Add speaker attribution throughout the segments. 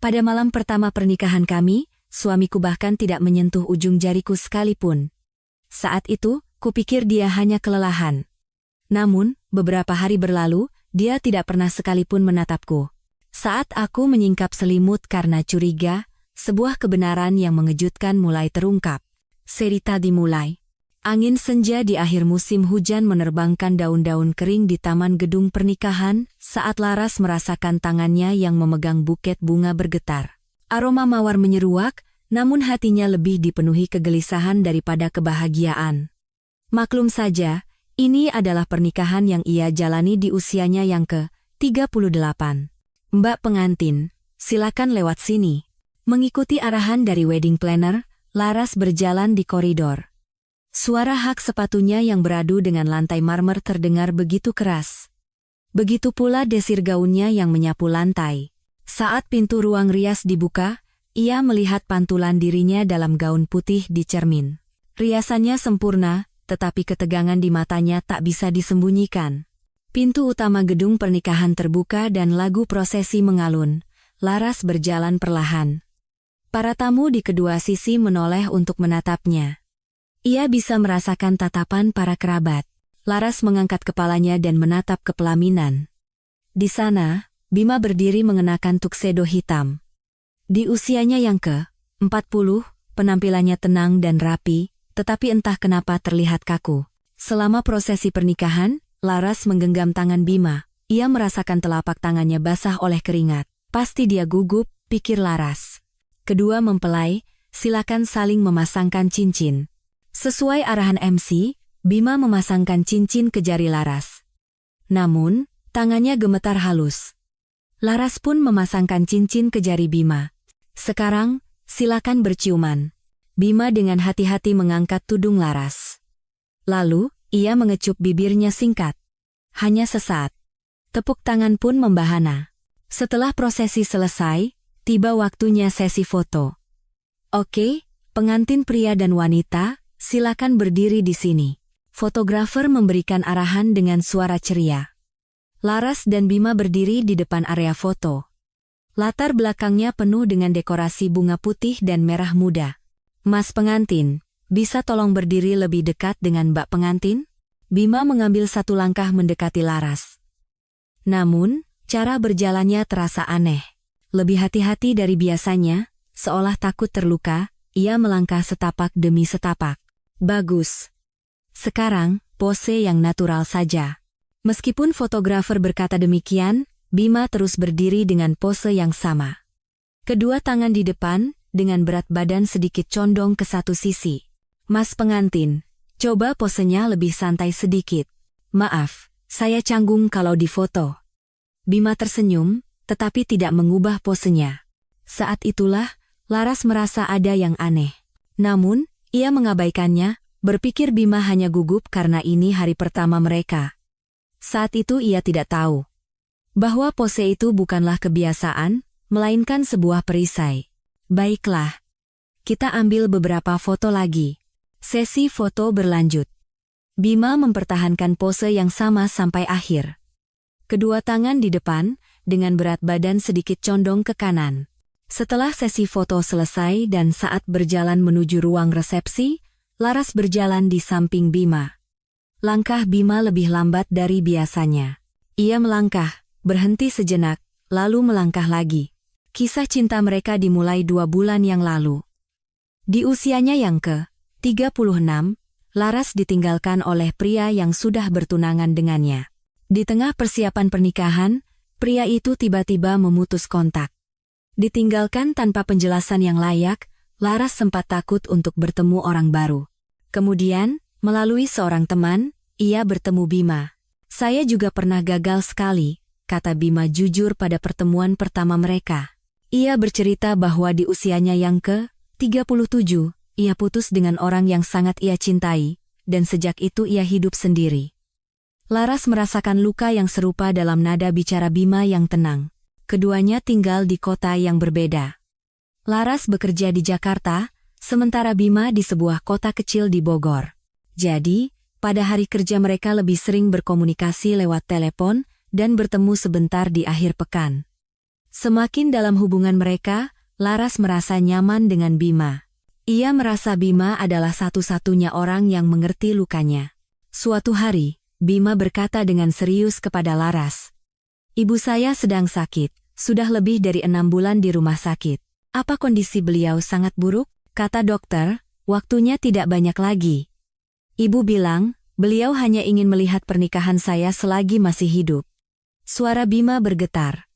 Speaker 1: Pada malam pertama pernikahan kami, suamiku bahkan tidak menyentuh ujung jariku sekalipun. Saat itu, kupikir dia hanya kelelahan. Namun, beberapa hari berlalu, dia tidak pernah sekalipun menatapku. Saat aku menyingkap selimut karena curiga, sebuah kebenaran yang mengejutkan mulai terungkap. Cerita dimulai. Angin senja di akhir musim hujan menerbangkan daun-daun kering di taman gedung pernikahan saat Laras merasakan tangannya yang memegang buket bunga bergetar. Aroma mawar menyeruak, namun hatinya lebih dipenuhi kegelisahan daripada kebahagiaan. Maklum saja, ini adalah pernikahan yang ia jalani di usianya yang ke-38. Mbak pengantin, silakan lewat sini. Mengikuti arahan dari wedding planner, Laras berjalan di koridor. Suara hak sepatunya yang beradu dengan lantai marmer terdengar begitu keras. Begitu pula desir gaunnya yang menyapu lantai. Saat pintu ruang rias dibuka, ia melihat pantulan dirinya dalam gaun putih di cermin. Riasannya sempurna, tetapi ketegangan di matanya tak bisa disembunyikan. Pintu utama gedung pernikahan terbuka dan lagu prosesi mengalun. Laras berjalan perlahan. Para tamu di kedua sisi menoleh untuk menatapnya. Ia bisa merasakan tatapan para kerabat. Laras mengangkat kepalanya dan menatap ke pelaminan. Di sana, Bima berdiri mengenakan tuxedo hitam. Di usianya yang ke-40, penampilannya tenang dan rapi, tetapi entah kenapa terlihat kaku. Selama prosesi pernikahan, Laras menggenggam tangan Bima. Ia merasakan telapak tangannya basah oleh keringat. Pasti dia gugup, pikir Laras. Kedua mempelai, silakan saling memasangkan cincin. Sesuai arahan MC, Bima memasangkan cincin ke jari Laras. Namun, tangannya gemetar halus. Laras pun memasangkan cincin ke jari Bima. Sekarang, silakan berciuman. Bima dengan hati-hati mengangkat tudung Laras. Lalu, ia mengecup bibirnya singkat. Hanya sesaat. Tepuk tangan pun membahana. Setelah prosesi selesai, tiba waktunya sesi foto. Oke, pengantin pria dan wanita, silakan berdiri di sini. Fotografer memberikan arahan dengan suara ceria. Laras dan Bima berdiri di depan area foto. Latar belakangnya penuh dengan dekorasi bunga putih dan merah muda. Mas pengantin, bisa tolong berdiri lebih dekat dengan Mbak pengantin? Bima mengambil satu langkah mendekati Laras. Namun, cara berjalannya terasa aneh. Lebih hati-hati dari biasanya, seolah takut terluka, ia melangkah setapak demi setapak. Bagus. Sekarang, pose yang natural saja. Meskipun fotografer berkata demikian, Bima terus berdiri dengan pose yang sama. Kedua tangan di depan, dengan berat badan sedikit condong ke satu sisi. Mas pengantin, coba posenya lebih santai sedikit. Maaf, saya canggung kalau difoto. Bima tersenyum, tetapi tidak mengubah posenya. Saat itulah, Laras merasa ada yang aneh. Namun, ia mengabaikannya, berpikir Bima hanya gugup karena ini hari pertama mereka. Saat itu ia tidak tahu bahwa pose itu bukanlah kebiasaan, melainkan sebuah perisai. Baiklah, kita ambil beberapa foto lagi. Sesi foto berlanjut. Bima mempertahankan pose yang sama sampai akhir. Kedua tangan di depan, dengan berat badan sedikit condong ke kanan. Setelah sesi foto selesai dan saat berjalan menuju ruang resepsi, Laras berjalan di samping Bima. Langkah Bima lebih lambat dari biasanya. Ia melangkah, berhenti sejenak, lalu melangkah lagi. Kisah cinta mereka dimulai 2 bulan yang lalu. Di usianya yang ke-36, Laras ditinggalkan oleh pria yang sudah bertunangan dengannya. Di tengah persiapan pernikahan, pria itu tiba-tiba memutus kontak. Ditinggalkan tanpa penjelasan yang layak, Laras sempat takut untuk bertemu orang baru. Kemudian, melalui seorang teman, ia bertemu Bima. Saya juga pernah gagal sekali, kata Bima jujur pada pertemuan pertama mereka. Ia bercerita bahwa di usianya yang ke-37, ia putus dengan orang yang sangat ia cintai, dan sejak itu ia hidup sendiri. Laras merasakan luka yang serupa dalam nada bicara Bima yang tenang. Keduanya tinggal di kota yang berbeda. Laras bekerja di Jakarta, sementara Bima di sebuah kota kecil di Bogor. Jadi, pada hari kerja mereka lebih sering berkomunikasi lewat telepon dan bertemu sebentar di akhir pekan. Semakin dalam hubungan mereka, Laras merasa nyaman dengan Bima. Ia merasa Bima adalah satu-satunya orang yang mengerti lukanya. Suatu hari, Bima berkata dengan serius kepada Laras, "Ibu saya sedang sakit, sudah lebih dari 6 bulan di rumah sakit. Apa kondisi beliau sangat buruk?" Kata dokter, "Waktunya tidak banyak lagi." Ibu bilang, "Beliau hanya ingin melihat pernikahan saya selagi masih hidup." Suara Bima bergetar.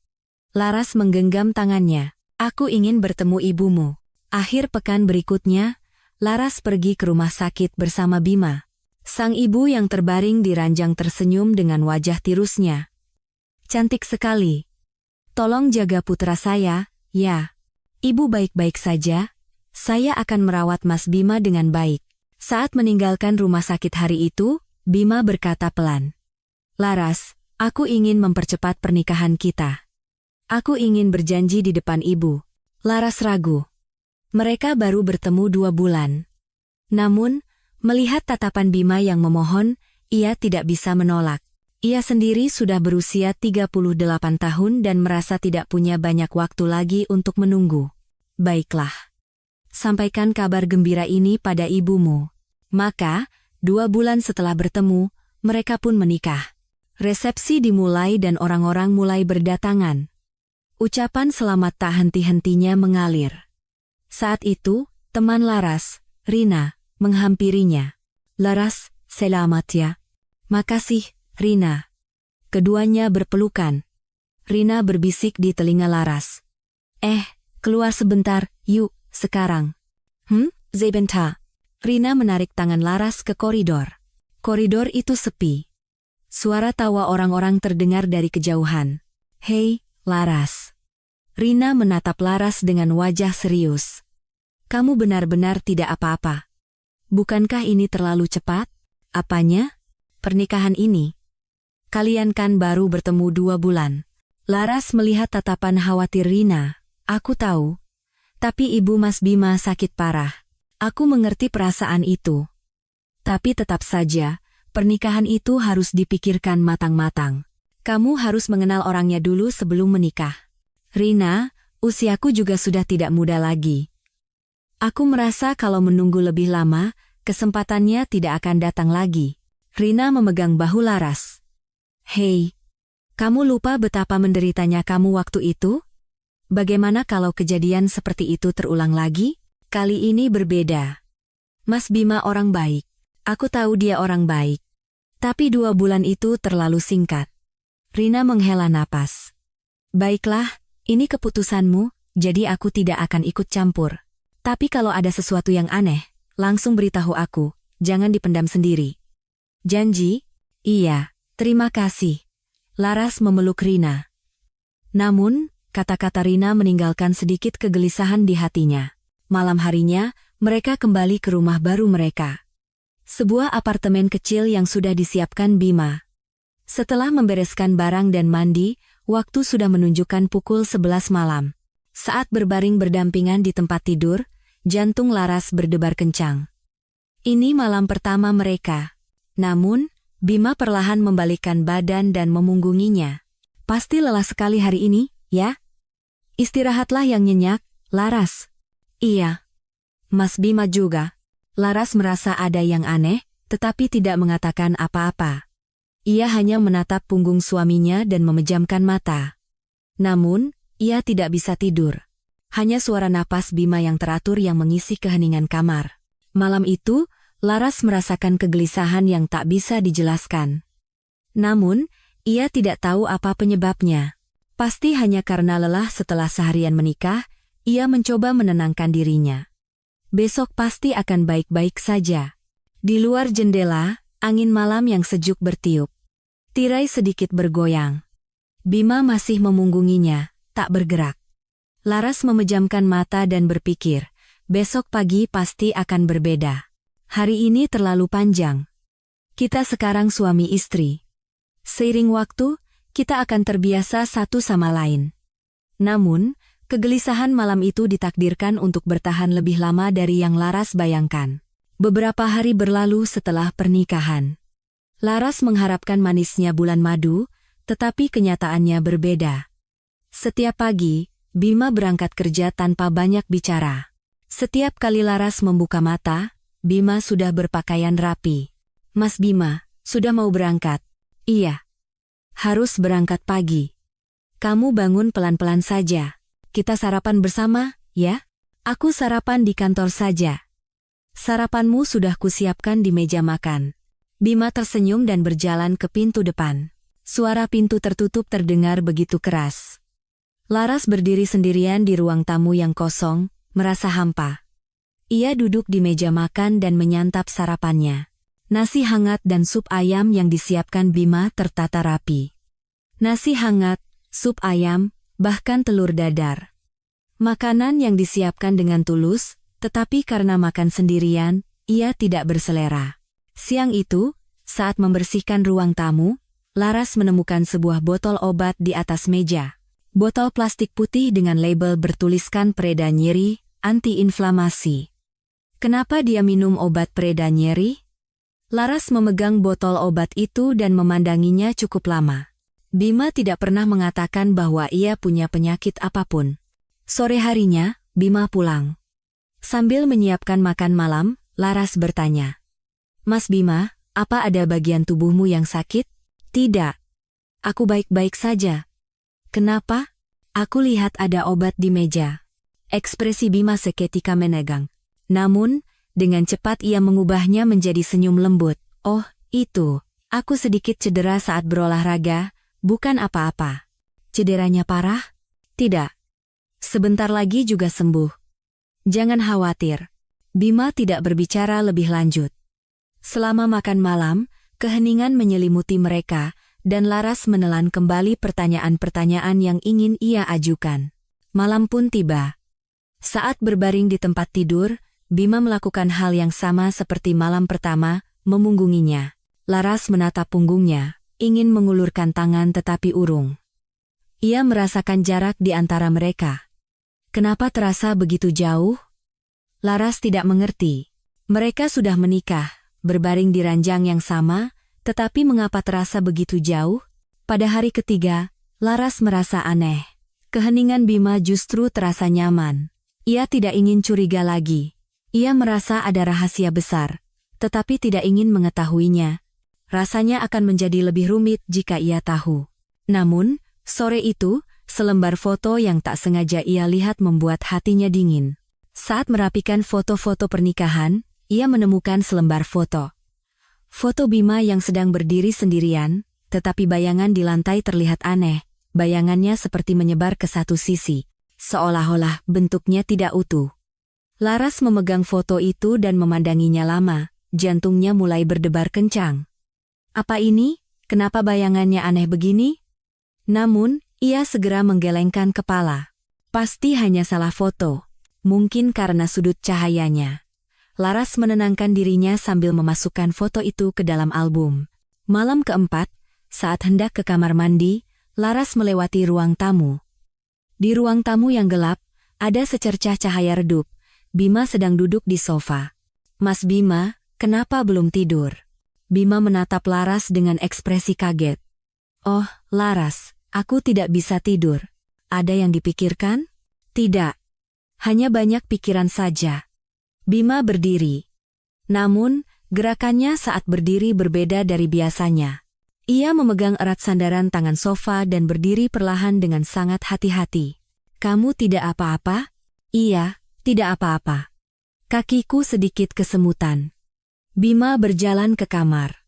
Speaker 1: Laras menggenggam tangannya. "Aku ingin bertemu ibumu." Akhir pekan berikutnya, Laras pergi ke rumah sakit bersama Bima. Sang ibu yang terbaring di ranjang tersenyum dengan wajah tirusnya. "Cantik sekali. Tolong jaga putra saya, ya." "Ibu baik-baik saja. Saya akan merawat Mas Bima dengan baik." Saat meninggalkan rumah sakit hari itu, Bima berkata pelan, "Laras, aku ingin mempercepat pernikahan kita. Aku ingin berjanji di depan ibu." Laras ragu. Mereka baru bertemu 2 bulan. Namun, melihat tatapan Bima yang memohon, ia tidak bisa menolak. Ia sendiri sudah berusia 38 tahun dan merasa tidak punya banyak waktu lagi untuk menunggu. "Baiklah. Sampaikan kabar gembira ini pada ibumu." Maka, 2 bulan setelah bertemu, mereka pun menikah. Resepsi dimulai dan orang-orang mulai berdatangan. Ucapan selamat tak henti-hentinya mengalir. Saat itu, teman Laras, Rina, menghampirinya. "Laras, selamat ya." "Makasih, Rina." Keduanya berpelukan. Rina berbisik di telinga Laras, "Keluar sebentar, yuk, sekarang." Sebentar." Rina menarik tangan Laras ke koridor. Koridor itu sepi. Suara tawa orang-orang terdengar dari kejauhan. "Hei, Laras." Rina menatap Laras dengan wajah serius. "Kamu benar-benar tidak apa-apa. Bukankah ini terlalu cepat?" "Apanya?" "Pernikahan ini. Kalian kan baru bertemu 2 bulan." Laras melihat tatapan khawatir Rina. "Aku tahu. Tapi ibu Mas Bima sakit parah. Aku mengerti perasaan itu. Tapi tetap saja, pernikahan itu harus dipikirkan matang-matang. Kamu harus mengenal orangnya dulu sebelum menikah." "Rina, usiaku juga sudah tidak muda lagi. Aku merasa kalau menunggu lebih lama, kesempatannya tidak akan datang lagi." Rina memegang bahu Laras. "Hei, kamu lupa betapa menderitanya kamu waktu itu? Bagaimana kalau kejadian seperti itu terulang lagi? Kali ini berbeda. Mas Bima orang baik. Aku tahu dia orang baik. Tapi 2 bulan itu terlalu singkat." Rina menghela napas. "Baiklah, ini keputusanmu, jadi aku tidak akan ikut campur. Tapi kalau ada sesuatu yang aneh, langsung beritahu aku, jangan dipendam sendiri." "Janji?" "Iya, terima kasih." Laras memeluk Rina. Namun, kata-kata Rina meninggalkan sedikit kegelisahan di hatinya. Malam harinya, mereka kembali ke rumah baru mereka. Sebuah apartemen kecil yang sudah disiapkan Bima. Setelah membereskan barang dan mandi, waktu sudah menunjukkan pukul 11 malam. Saat berbaring berdampingan di tempat tidur, jantung Laras berdebar kencang. Ini malam pertama mereka. Namun, Bima perlahan membalikkan badan dan memunggunginya. "Pasti lelah sekali hari ini, ya? Istirahatlah yang nyenyak, Laras." "Iya. Mas Bima juga." Laras merasa ada yang aneh, tetapi tidak mengatakan apa-apa. Ia hanya menatap punggung suaminya dan memejamkan mata. Namun, ia tidak bisa tidur. Hanya suara napas Bima yang teratur yang mengisi keheningan kamar. Malam itu, Laras merasakan kegelisahan yang tak bisa dijelaskan. Namun, ia tidak tahu apa penyebabnya. Pasti hanya karena lelah setelah seharian menikah, ia mencoba menenangkan dirinya. Besok pasti akan baik-baik saja. Di luar jendela, angin malam yang sejuk bertiup. Tirai sedikit bergoyang. Bima masih memunggunginya, tak bergerak. Laras memejamkan mata dan berpikir, besok pagi pasti akan berbeda. Hari ini terlalu panjang. Kita sekarang suami istri. Seiring waktu, kita akan terbiasa satu sama lain. Namun, kegelisahan malam itu ditakdirkan untuk bertahan lebih lama dari yang Laras bayangkan. Beberapa hari berlalu setelah pernikahan. Laras mengharapkan manisnya bulan madu, tetapi kenyataannya berbeda. Setiap pagi, Bima berangkat kerja tanpa banyak bicara. Setiap kali Laras membuka mata, Bima sudah berpakaian rapi. "Mas Bima, sudah mau berangkat?" "Iya. Harus berangkat pagi." "Kamu bangun pelan-pelan saja. Kita sarapan bersama, ya?" "Aku sarapan di kantor saja." "Sarapanmu sudah kusiapkan di meja makan." Bima tersenyum dan berjalan ke pintu depan. Suara pintu tertutup terdengar begitu keras. Laras berdiri sendirian di ruang tamu yang kosong, merasa hampa. Ia duduk di meja makan dan menyantap sarapannya. Nasi hangat dan sup ayam yang disiapkan Bima tertata rapi. Nasi hangat, sup ayam, bahkan telur dadar. Makanan yang disiapkan dengan tulus, tetapi karena makan sendirian, ia tidak berselera. Siang itu, saat membersihkan ruang tamu, Laras menemukan sebuah botol obat di atas meja. Botol plastik putih dengan label bertuliskan pereda nyeri, anti-inflamasi. Kenapa dia minum obat pereda nyeri? Laras memegang botol obat itu dan memandanginya cukup lama. Bima tidak pernah mengatakan bahwa ia punya penyakit apapun. Sore harinya, Bima pulang. Sambil menyiapkan makan malam, Laras bertanya, "Mas Bima, apa ada bagian tubuhmu yang sakit?" "Tidak. Aku baik-baik saja." "Kenapa?" "Aku lihat ada obat di meja." Ekspresi Bima seketika menegang. Namun, dengan cepat ia mengubahnya menjadi senyum lembut. "Oh, itu. Aku sedikit cedera saat berolahraga, bukan apa-apa." "Cederanya parah?" "Tidak. Sebentar lagi juga sembuh." "Jangan khawatir." Bima tidak berbicara lebih lanjut. Selama makan malam, keheningan menyelimuti mereka, dan Laras menelan kembali pertanyaan-pertanyaan yang ingin ia ajukan. Malam pun tiba. Saat berbaring di tempat tidur, Bima melakukan hal yang sama seperti malam pertama, memunggunginya. Laras menatap punggungnya, ingin mengulurkan tangan tetapi urung. Ia merasakan jarak di antara mereka. Kenapa terasa begitu jauh? Laras tidak mengerti. Mereka sudah menikah, berbaring di ranjang yang sama, tetapi mengapa terasa begitu jauh? Pada hari ketiga, Laras merasa aneh. Keheningan Bima justru terasa nyaman. Ia tidak ingin curiga lagi. Ia merasa ada rahasia besar, tetapi tidak ingin mengetahuinya. Rasanya akan menjadi lebih rumit jika ia tahu. Namun, sore itu, selembar foto yang tak sengaja ia lihat membuat hatinya dingin. Saat merapikan foto-foto pernikahan, ia menemukan selembar foto. Foto Bima yang sedang berdiri sendirian, tetapi bayangan di lantai terlihat aneh. Bayangannya seperti menyebar ke satu sisi, seolah-olah bentuknya tidak utuh. Laras memegang foto itu dan memandanginya lama, jantungnya mulai berdebar kencang. Apa ini? Kenapa bayangannya aneh begini? Namun, ia segera menggelengkan kepala. Pasti hanya salah foto. Mungkin karena sudut cahayanya. Laras menenangkan dirinya sambil memasukkan foto itu ke dalam album. Malam keempat, saat hendak ke kamar mandi, Laras melewati ruang tamu. Di ruang tamu yang gelap, ada secercah cahaya redup. Bima sedang duduk di sofa. "Mas Bima, kenapa belum tidur?" Bima menatap Laras dengan ekspresi kaget. "Oh, Laras, aku tidak bisa tidur." "Ada yang dipikirkan?" "Tidak. Hanya banyak pikiran saja." Bima berdiri. Namun, gerakannya saat berdiri berbeda dari biasanya. Ia memegang erat sandaran tangan sofa dan berdiri perlahan dengan sangat hati-hati. "Kamu tidak apa-apa?" "Iya, tidak apa-apa. Kakiku sedikit kesemutan." Bima berjalan ke kamar.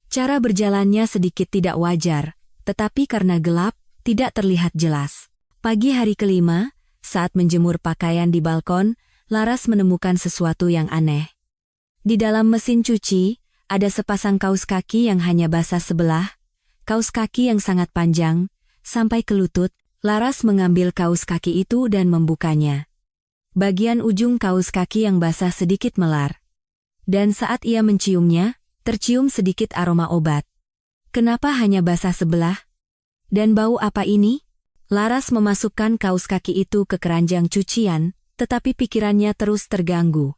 Speaker 1: Cara berjalannya sedikit tidak wajar, tetapi karena gelap, tidak terlihat jelas. Pagi hari kelima, saat menjemur pakaian di balkon, Laras menemukan sesuatu yang aneh. Di dalam mesin cuci, ada sepasang kaos kaki yang hanya basah sebelah, kaos kaki yang sangat panjang, sampai ke lutut. Laras mengambil kaos kaki itu dan membukanya. Bagian ujung kaos kaki yang basah sedikit melar. Dan saat ia menciumnya, tercium sedikit aroma obat. Kenapa hanya basah sebelah? Dan bau apa ini? Laras memasukkan kaos kaki itu ke keranjang cucian, tetapi pikirannya terus terganggu.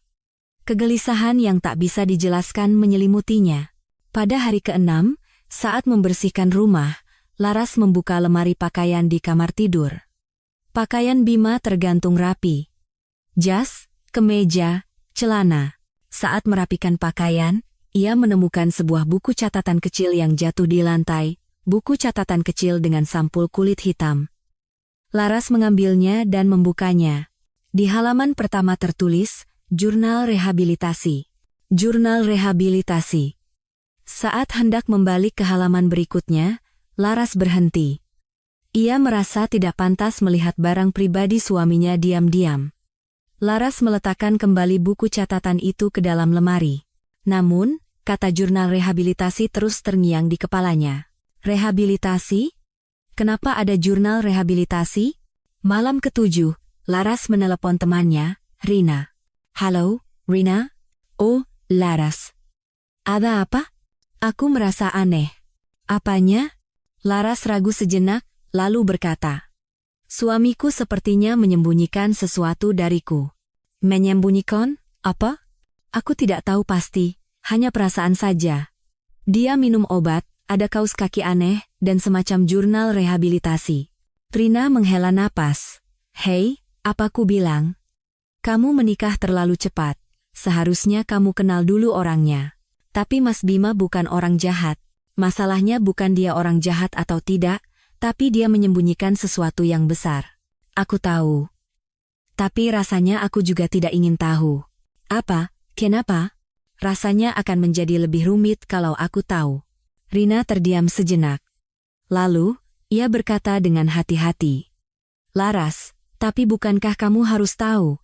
Speaker 1: Kegelisahan yang tak bisa dijelaskan menyelimutinya. Pada hari ke-6, saat membersihkan rumah, Laras membuka lemari pakaian di kamar tidur. Pakaian Bima tergantung rapi. Jas, kemeja, celana. Saat merapikan pakaian, ia menemukan sebuah buku catatan kecil yang jatuh di lantai, buku catatan kecil dengan sampul kulit hitam. Laras mengambilnya dan membukanya. Di halaman pertama tertulis, Jurnal Rehabilitasi. Jurnal Rehabilitasi. Saat hendak membalik ke halaman berikutnya, Laras berhenti. Ia merasa tidak pantas melihat barang pribadi suaminya diam-diam. Laras meletakkan kembali buku catatan itu ke dalam lemari. Namun, kata jurnal rehabilitasi terus terngiang di kepalanya. Rehabilitasi? Kenapa ada jurnal rehabilitasi? Malam ke-7, Laras menelepon temannya, Rina. Halo, Rina? Oh, Laras. Ada apa? Aku merasa aneh. Apanya? Laras ragu sejenak, lalu berkata. Suamiku sepertinya menyembunyikan sesuatu dariku. Menyembunyikan? Apa? Aku tidak tahu pasti, hanya perasaan saja. Dia minum obat, ada kaus kaki aneh, dan semacam jurnal rehabilitasi. Rina menghela napas. Hei, apa ku bilang? Kamu menikah terlalu cepat. Seharusnya kamu kenal dulu orangnya. Tapi Mas Bima bukan orang jahat. Masalahnya bukan dia orang jahat atau tidak, tapi dia menyembunyikan sesuatu yang besar. Aku tahu. Tapi rasanya aku juga tidak ingin tahu. Apa? Kenapa? Rasanya akan menjadi lebih rumit kalau aku tahu. Rina terdiam sejenak. Lalu, ia berkata dengan hati-hati. Laras, tapi bukankah kamu harus tahu?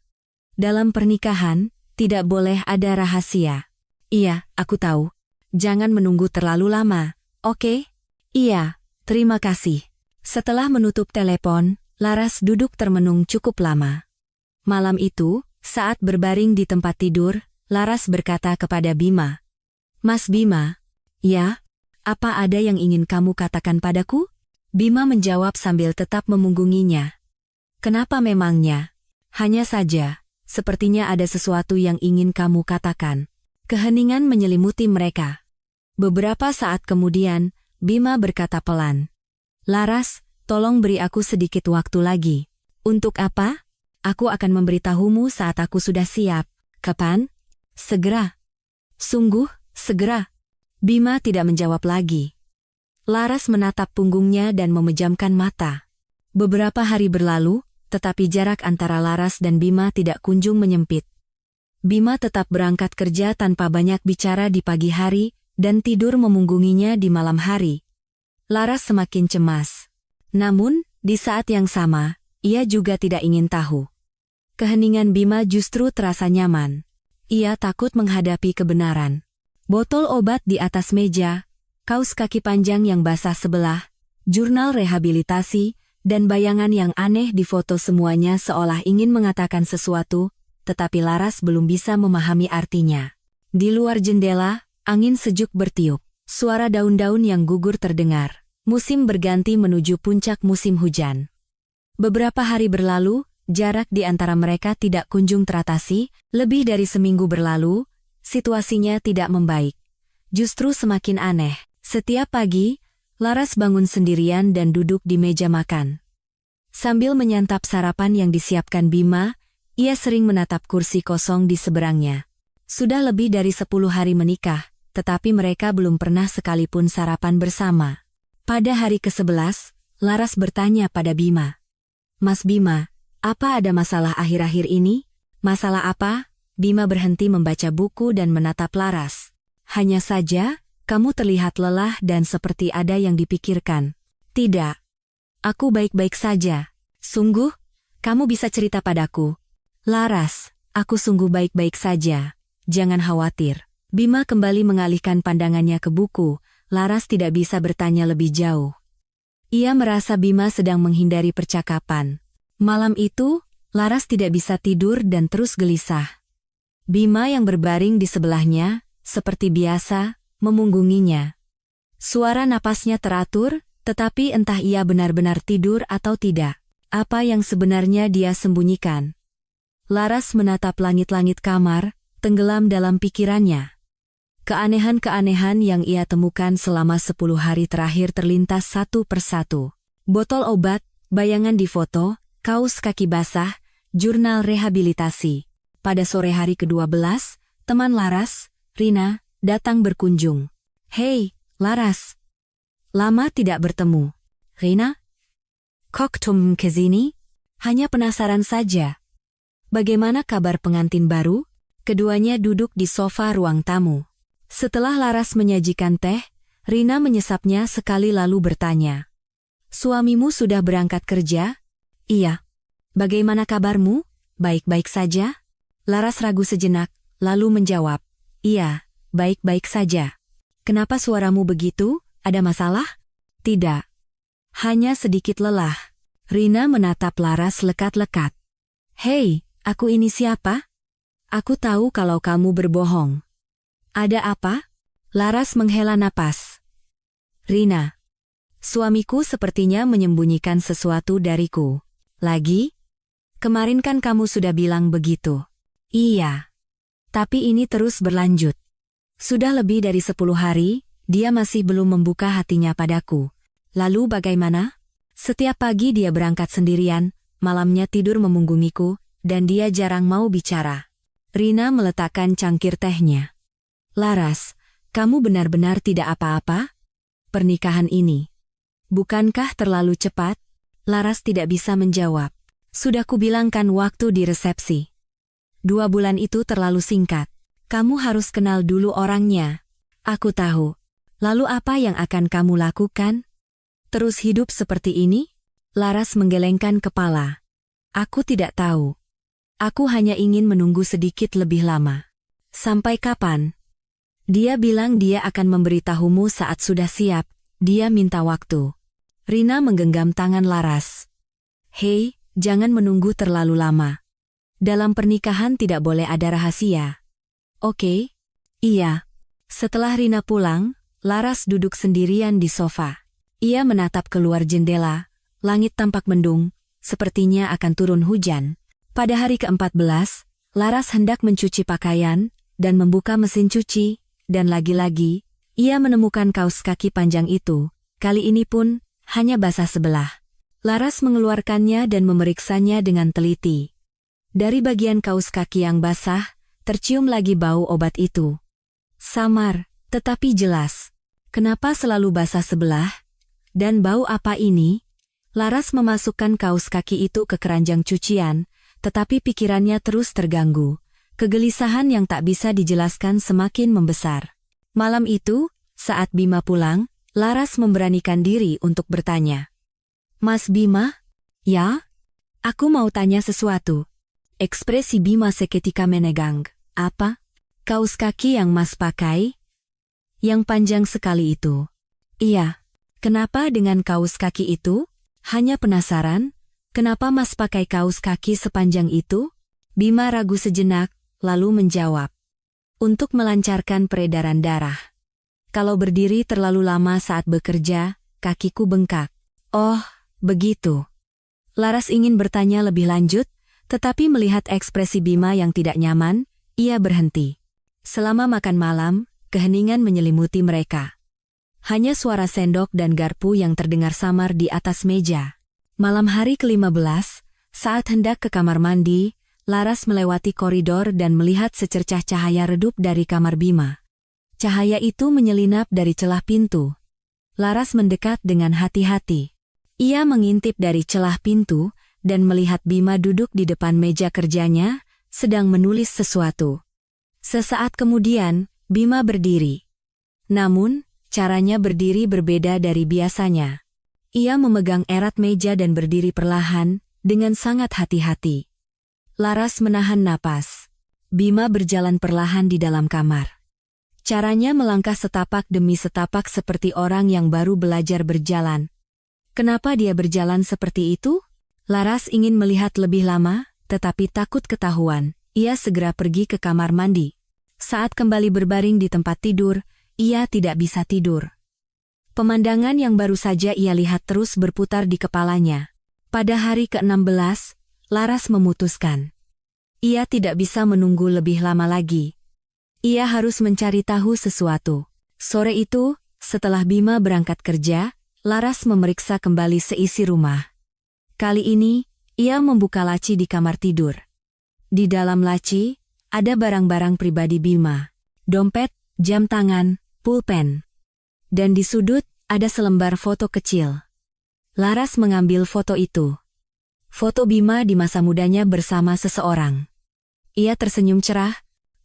Speaker 1: Dalam pernikahan, tidak boleh ada rahasia. Iya, aku tahu. Jangan menunggu terlalu lama, oke? Iya. Terima kasih. Setelah menutup telepon, Laras duduk termenung cukup lama. Malam itu, saat berbaring di tempat tidur, Laras berkata kepada Bima. Mas Bima, ya? Apa ada yang ingin kamu katakan padaku? Bima menjawab sambil tetap memunggunginya. Kenapa memangnya? Hanya saja, sepertinya ada sesuatu yang ingin kamu katakan. Keheningan menyelimuti mereka. Beberapa saat kemudian, Bima berkata pelan. Laras, tolong beri aku sedikit waktu lagi. Untuk apa? Aku akan memberitahumu saat aku sudah siap. Kapan? Segera. Sungguh, segera. Bima tidak menjawab lagi. Laras menatap punggungnya dan memejamkan mata. Beberapa hari berlalu, tetapi jarak antara Laras dan Bima tidak kunjung menyempit. Bima tetap berangkat kerja tanpa banyak bicara di pagi hari, dan tidur memunggunginya di malam hari. Laras semakin cemas. Namun, di saat yang sama, ia juga tidak ingin tahu. Keheningan Bima justru terasa nyaman. Ia takut menghadapi kebenaran. Botol obat di atas meja, kaus kaki panjang yang basah sebelah, jurnal rehabilitasi, dan bayangan yang aneh di foto semuanya seolah ingin mengatakan sesuatu, tetapi Laras belum bisa memahami artinya. Di luar jendela, angin sejuk bertiup. Suara daun-daun yang gugur terdengar. Musim berganti menuju puncak musim hujan. Beberapa hari berlalu, jarak di antara mereka tidak kunjung teratasi, lebih dari seminggu berlalu, situasinya tidak membaik. Justru semakin aneh. Setiap pagi, Laras bangun sendirian dan duduk di meja makan. Sambil menyantap sarapan yang disiapkan Bima, ia sering menatap kursi kosong di seberangnya. Sudah lebih dari 10 hari menikah, tetapi mereka belum pernah sekalipun sarapan bersama. Pada hari ke-11, Laras bertanya pada Bima. Mas Bima, apa ada masalah akhir-akhir ini? Masalah apa? Bima berhenti membaca buku dan menatap Laras. Hanya saja, kamu terlihat lelah dan seperti ada yang dipikirkan. Tidak. Aku baik-baik saja. Sungguh? Kamu bisa cerita padaku? Laras, aku sungguh baik-baik saja. Jangan khawatir. Bima kembali mengalihkan pandangannya ke buku. Laras tidak bisa bertanya lebih jauh. Ia merasa Bima sedang menghindari percakapan. Malam itu, Laras tidak bisa tidur dan terus gelisah. Bima yang berbaring di sebelahnya, seperti biasa, memunggunginya. Suara napasnya teratur, tetapi entah ia benar-benar tidur atau tidak. Apa yang sebenarnya dia sembunyikan? Laras menatap langit-langit kamar, tenggelam dalam pikirannya. Keanehan-keanehan yang ia temukan selama 10 hari terakhir terlintas satu persatu. Botol obat, bayangan di foto, kaos kaki basah, jurnal rehabilitasi. Pada sore hari ke-12, teman Laras, Rina, datang berkunjung. "Hei, Laras. Lama tidak bertemu." "Rina? Kok tum ke sini?" "Hanya penasaran saja." "Bagaimana kabar pengantin baru?" Keduanya duduk di sofa ruang tamu. Setelah Laras menyajikan teh, Rina menyesapnya sekali lalu bertanya. "Suamimu sudah berangkat kerja?" "Iya." "Bagaimana kabarmu? Baik-baik saja?" Laras ragu sejenak, lalu menjawab. "Iya, baik-baik saja." "Kenapa suaramu begitu? Ada masalah?" "Tidak. Hanya sedikit lelah." Rina menatap Laras lekat-lekat. "Hei, aku ini siapa? Aku tahu kalau kamu berbohong." "Ada apa?" Laras menghela napas. "Rina, suamiku sepertinya menyembunyikan sesuatu dariku." "Lagi? Kemarin kan kamu sudah bilang begitu." "Iya. Tapi ini terus berlanjut. Sudah lebih dari 10 hari, dia masih belum membuka hatinya padaku." "Lalu bagaimana?" "Setiap pagi dia berangkat sendirian, malamnya tidur memunggungiku, dan dia jarang mau bicara." Rina meletakkan cangkir tehnya. "Laras, kamu benar-benar tidak apa-apa? Pernikahan ini, bukankah terlalu cepat?" Laras tidak bisa menjawab. "Sudah kubilangkan waktu di resepsi. 2 bulan itu terlalu singkat. Kamu harus kenal dulu orangnya." "Aku tahu. Lalu apa yang akan kamu lakukan? Terus hidup seperti ini?" Laras menggelengkan kepala. "Aku tidak tahu. Aku hanya ingin menunggu sedikit lebih lama." "Sampai kapan?" "Dia bilang dia akan memberitahumu saat sudah siap. Dia minta waktu." Rina menggenggam tangan Laras. "Hei, jangan menunggu terlalu lama. Dalam pernikahan tidak boleh ada rahasia." "Oke." "Iya." Setelah Rina pulang, Laras duduk sendirian di sofa. Ia menatap keluar jendela. Langit tampak mendung, sepertinya akan turun hujan. Pada hari ke-14, Laras hendak mencuci pakaian dan membuka mesin cuci, dan lagi-lagi, ia menemukan kaos kaki panjang itu. Kali ini pun, hanya basah sebelah. Laras mengeluarkannya dan memeriksanya dengan teliti. Dari bagian kaos kaki yang basah, tercium lagi bau obat itu. Samar, tetapi jelas. Kenapa selalu basah sebelah? Dan bau apa ini? Laras memasukkan kaos kaki itu ke keranjang cucian, tetapi pikirannya terus terganggu. Kegelisahan yang tak bisa dijelaskan semakin membesar. Malam itu, saat Bima pulang, Laras memberanikan diri untuk bertanya. "Mas Bima?" "Ya? Aku mau tanya sesuatu." Ekspresi Bima seketika menegang. "Apa?" "Kaos kaki yang Mas pakai? Yang panjang sekali itu." "Iya." "Kenapa dengan kaos kaki itu?" "Hanya penasaran, kenapa Mas pakai kaos kaki sepanjang itu?" Bima ragu sejenak, lalu menjawab. "Untuk melancarkan peredaran darah. Kalau berdiri terlalu lama saat bekerja, kakiku bengkak." "Oh, begitu." Laras ingin bertanya lebih lanjut, tetapi melihat ekspresi Bima yang tidak nyaman, ia berhenti. Selama makan malam, keheningan menyelimuti mereka. Hanya suara sendok dan garpu yang terdengar samar di atas meja. Malam hari ke-15, saat hendak ke kamar mandi, Laras melewati koridor dan melihat secercah cahaya redup dari kamar Bima. Cahaya itu menyelinap dari celah pintu. Laras mendekat dengan hati-hati. Ia mengintip dari celah pintu dan melihat Bima duduk di depan meja kerjanya, sedang menulis sesuatu. Sesaat kemudian, Bima berdiri. Namun, caranya berdiri berbeda dari biasanya. Ia memegang erat meja dan berdiri perlahan, dengan sangat hati-hati. Laras menahan napas. Bima berjalan perlahan di dalam kamar. Caranya melangkah setapak demi setapak seperti orang yang baru belajar berjalan. Kenapa dia berjalan seperti itu? Laras ingin melihat lebih lama, tetapi takut ketahuan. Ia segera pergi ke kamar mandi. Saat kembali berbaring di tempat tidur, ia tidak bisa tidur. Pemandangan yang baru saja ia lihat terus berputar di kepalanya. Pada hari ke-16, Laras memutuskan. Ia tidak bisa menunggu lebih lama lagi. Ia harus mencari tahu sesuatu. Sore itu, setelah Bima berangkat kerja, Laras memeriksa kembali seisi rumah. Kali ini, Ia membuka laci di kamar tidur. Di dalam laci, ada barang-barang pribadi Bima. Dompet, jam tangan, pulpen. Dan di sudut, ada selembar foto kecil. Laras mengambil foto itu. Foto Bima di masa mudanya bersama seseorang. Ia tersenyum cerah,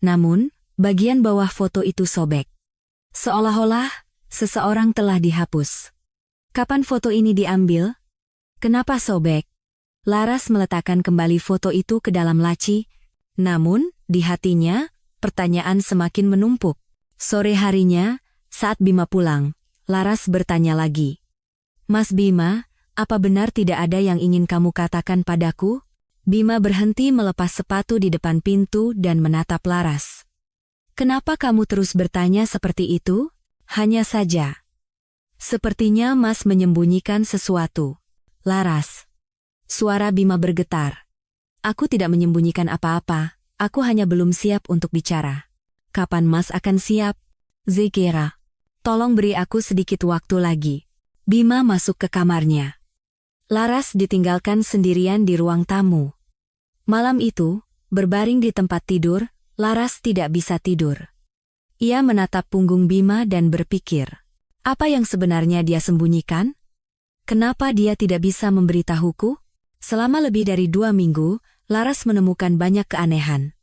Speaker 1: namun, bagian bawah foto itu sobek. Seolah-olah, seseorang telah dihapus. Kapan foto ini diambil? Kenapa sobek? Laras meletakkan kembali foto itu ke dalam laci, namun, di hatinya, pertanyaan semakin menumpuk. Sore harinya, saat Bima pulang, Laras bertanya lagi. Mas Bima, apa benar tidak ada yang ingin kamu katakan padaku? Bima berhenti melepas sepatu di depan pintu dan menatap Laras. Kenapa kamu terus bertanya seperti itu? Hanya saja. Sepertinya Mas menyembunyikan sesuatu. Laras. Suara Bima bergetar. Aku tidak menyembunyikan apa-apa, aku hanya belum siap untuk bicara. Kapan Mas akan siap? Zekera. Tolong beri aku sedikit waktu lagi. Bima masuk ke kamarnya. Laras ditinggalkan sendirian di ruang tamu. Malam itu, berbaring di tempat tidur, Laras tidak bisa tidur. Ia menatap punggung Bima dan berpikir, apa yang sebenarnya dia sembunyikan? Kenapa dia tidak bisa memberitahuku? Selama lebih dari 2 minggu, Laras menemukan banyak keanehan.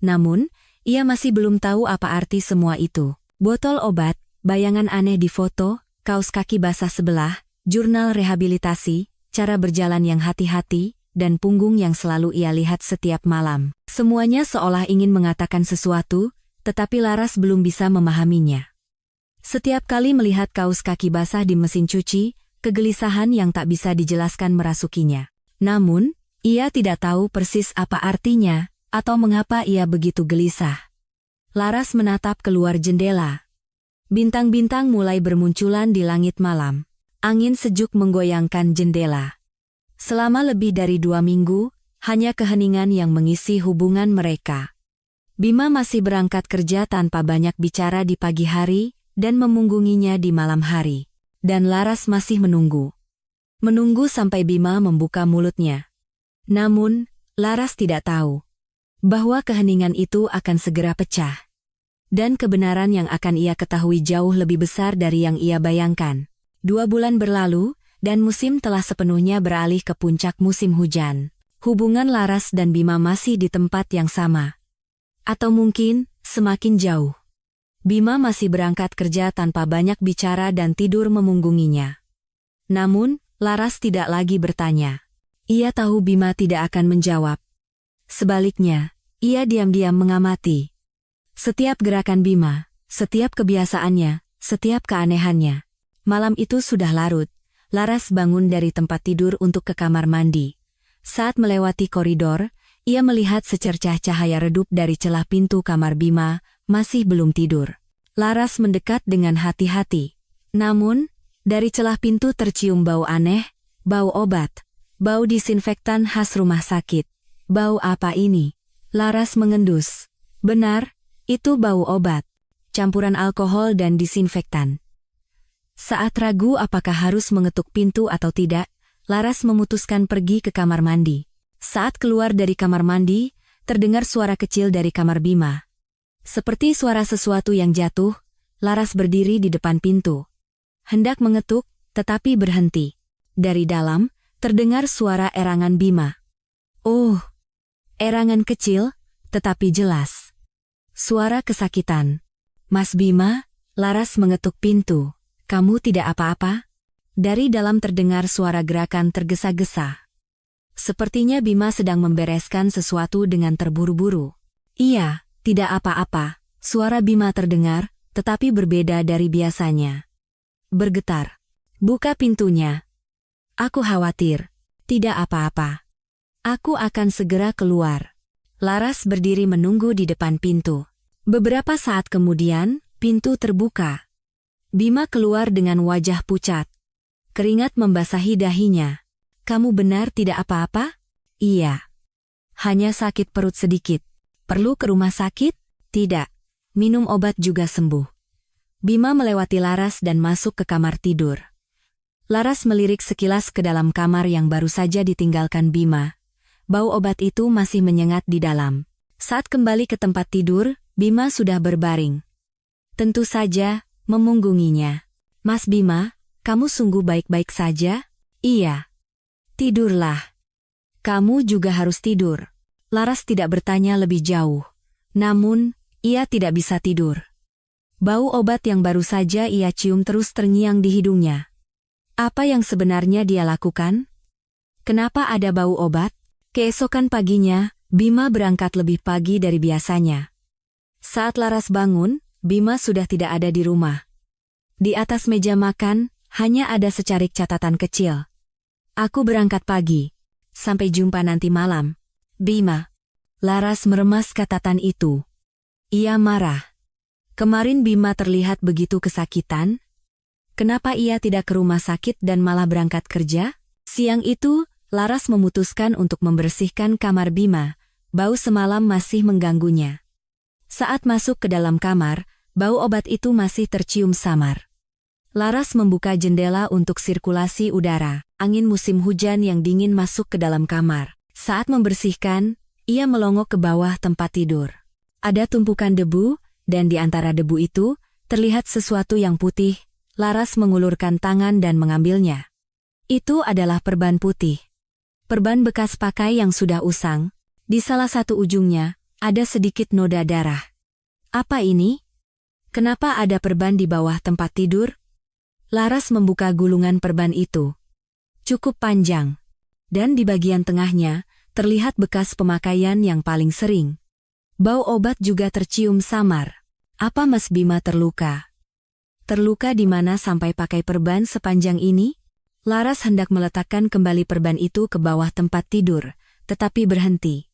Speaker 1: Namun, ia masih belum tahu apa arti semua itu. Botol obat, bayangan aneh di foto, kaos kaki basah sebelah, jurnal rehabilitasi, cara berjalan yang hati-hati, dan punggung yang selalu ia lihat setiap malam. Semuanya seolah ingin mengatakan sesuatu, tetapi Laras belum bisa memahaminya. Setiap kali melihat kaos kaki basah di mesin cuci, kegelisahan yang tak bisa dijelaskan merasukinya. Namun, ia tidak tahu persis apa artinya, atau mengapa ia begitu gelisah. Laras menatap keluar jendela. Bintang-bintang mulai bermunculan di langit malam. Angin sejuk menggoyangkan jendela. Selama lebih dari 2 minggu, hanya keheningan yang mengisi hubungan mereka. Bima masih berangkat kerja tanpa banyak bicara di pagi hari, dan memunggunginya di malam hari. Dan Laras masih menunggu. Menunggu sampai Bima membuka mulutnya. Namun, Laras tidak tahu bahwa keheningan itu akan segera pecah. Dan kebenaran yang akan ia ketahui jauh lebih besar dari yang ia bayangkan. 2 bulan berlalu, dan musim telah sepenuhnya beralih ke puncak musim hujan. Hubungan Laras dan Bima masih di tempat yang sama. Atau mungkin, semakin jauh. Bima masih berangkat kerja tanpa banyak bicara dan tidur memunggunginya. Namun, Laras tidak lagi bertanya. Ia tahu Bima tidak akan menjawab. Sebaliknya, ia diam-diam mengamati. Setiap gerakan Bima, setiap kebiasaannya, setiap keanehannya. Malam itu sudah larut. Laras bangun dari tempat tidur untuk ke kamar mandi. Saat melewati koridor, ia melihat secercah cahaya redup dari celah pintu kamar Bima, masih belum tidur. Laras mendekat dengan hati-hati. Namun, dari celah pintu tercium bau aneh, bau obat, bau disinfektan khas rumah sakit. Bau apa ini? Laras mengendus. Benar, itu bau obat. Campuran alkohol dan disinfektan. Saat ragu apakah harus mengetuk pintu atau tidak, Laras memutuskan pergi ke kamar mandi. Saat keluar dari kamar mandi, terdengar suara kecil dari kamar Bima. Seperti suara sesuatu yang jatuh, Laras berdiri di depan pintu. Hendak mengetuk, tetapi berhenti. Dari dalam, terdengar suara erangan Bima. Oh, erangan kecil, tetapi jelas. Suara kesakitan. Mas Bima, Laras mengetuk pintu. Kamu tidak apa-apa? Dari dalam terdengar suara gerakan tergesa-gesa. Sepertinya Bima sedang membereskan sesuatu dengan terburu-buru. Iya, tidak apa-apa. Suara Bima terdengar, tetapi berbeda dari biasanya. Bergetar. Buka pintunya. Aku khawatir. Tidak apa-apa. Aku akan segera keluar. Laras berdiri menunggu di depan pintu. Beberapa saat kemudian, pintu terbuka. Bima keluar dengan wajah pucat. Keringat membasahi dahinya. Kamu benar tidak apa-apa? Iya. Hanya sakit perut sedikit. Perlu ke rumah sakit? Tidak. Minum obat juga sembuh. Bima melewati Laras dan masuk ke kamar tidur. Laras melirik sekilas ke dalam kamar yang baru saja ditinggalkan Bima. Bau obat itu masih menyengat di dalam. Saat kembali ke tempat tidur, Bima sudah berbaring. Tentu saja, memunggunginya. "Mas Bima, kamu sungguh baik-baik saja?" "Iya." "Tidurlah. Kamu juga harus tidur." Laras tidak bertanya lebih jauh. Namun, ia tidak bisa tidur. Bau obat yang baru saja ia cium terus terngiang di hidungnya. Apa yang sebenarnya dia lakukan? Kenapa ada bau obat? Keesokan paginya, Bima berangkat lebih pagi dari biasanya. Saat Laras bangun, Bima sudah tidak ada di rumah. Di atas meja makan, hanya ada secarik catatan kecil. "Aku berangkat pagi. Sampai jumpa nanti malam." "Bima." Laras meremas catatan itu. Ia marah. Kemarin Bima terlihat begitu kesakitan. Kenapa ia tidak ke rumah sakit dan malah berangkat kerja? Siang itu, Laras memutuskan untuk membersihkan kamar Bima. Bau semalam masih mengganggunya. Saat masuk ke dalam kamar, bau obat itu masih tercium samar. Laras membuka jendela untuk sirkulasi udara. Angin musim hujan yang dingin masuk ke dalam kamar. Saat membersihkan, ia melongok ke bawah tempat tidur. Ada tumpukan debu, dan di antara debu itu, terlihat sesuatu yang putih. Laras mengulurkan tangan dan mengambilnya. Itu adalah perban putih. Perban bekas pakai yang sudah usang. Di salah satu ujungnya, ada sedikit noda darah. Apa ini? Kenapa ada perban di bawah tempat tidur? Laras membuka gulungan perban itu. Cukup panjang. Dan di bagian tengahnya, terlihat bekas pemakaian yang paling sering. Bau obat juga tercium samar. Apa Mas Bima terluka? Terluka di mana sampai pakai perban sepanjang ini? Laras hendak meletakkan kembali perban itu ke bawah tempat tidur, tetapi berhenti.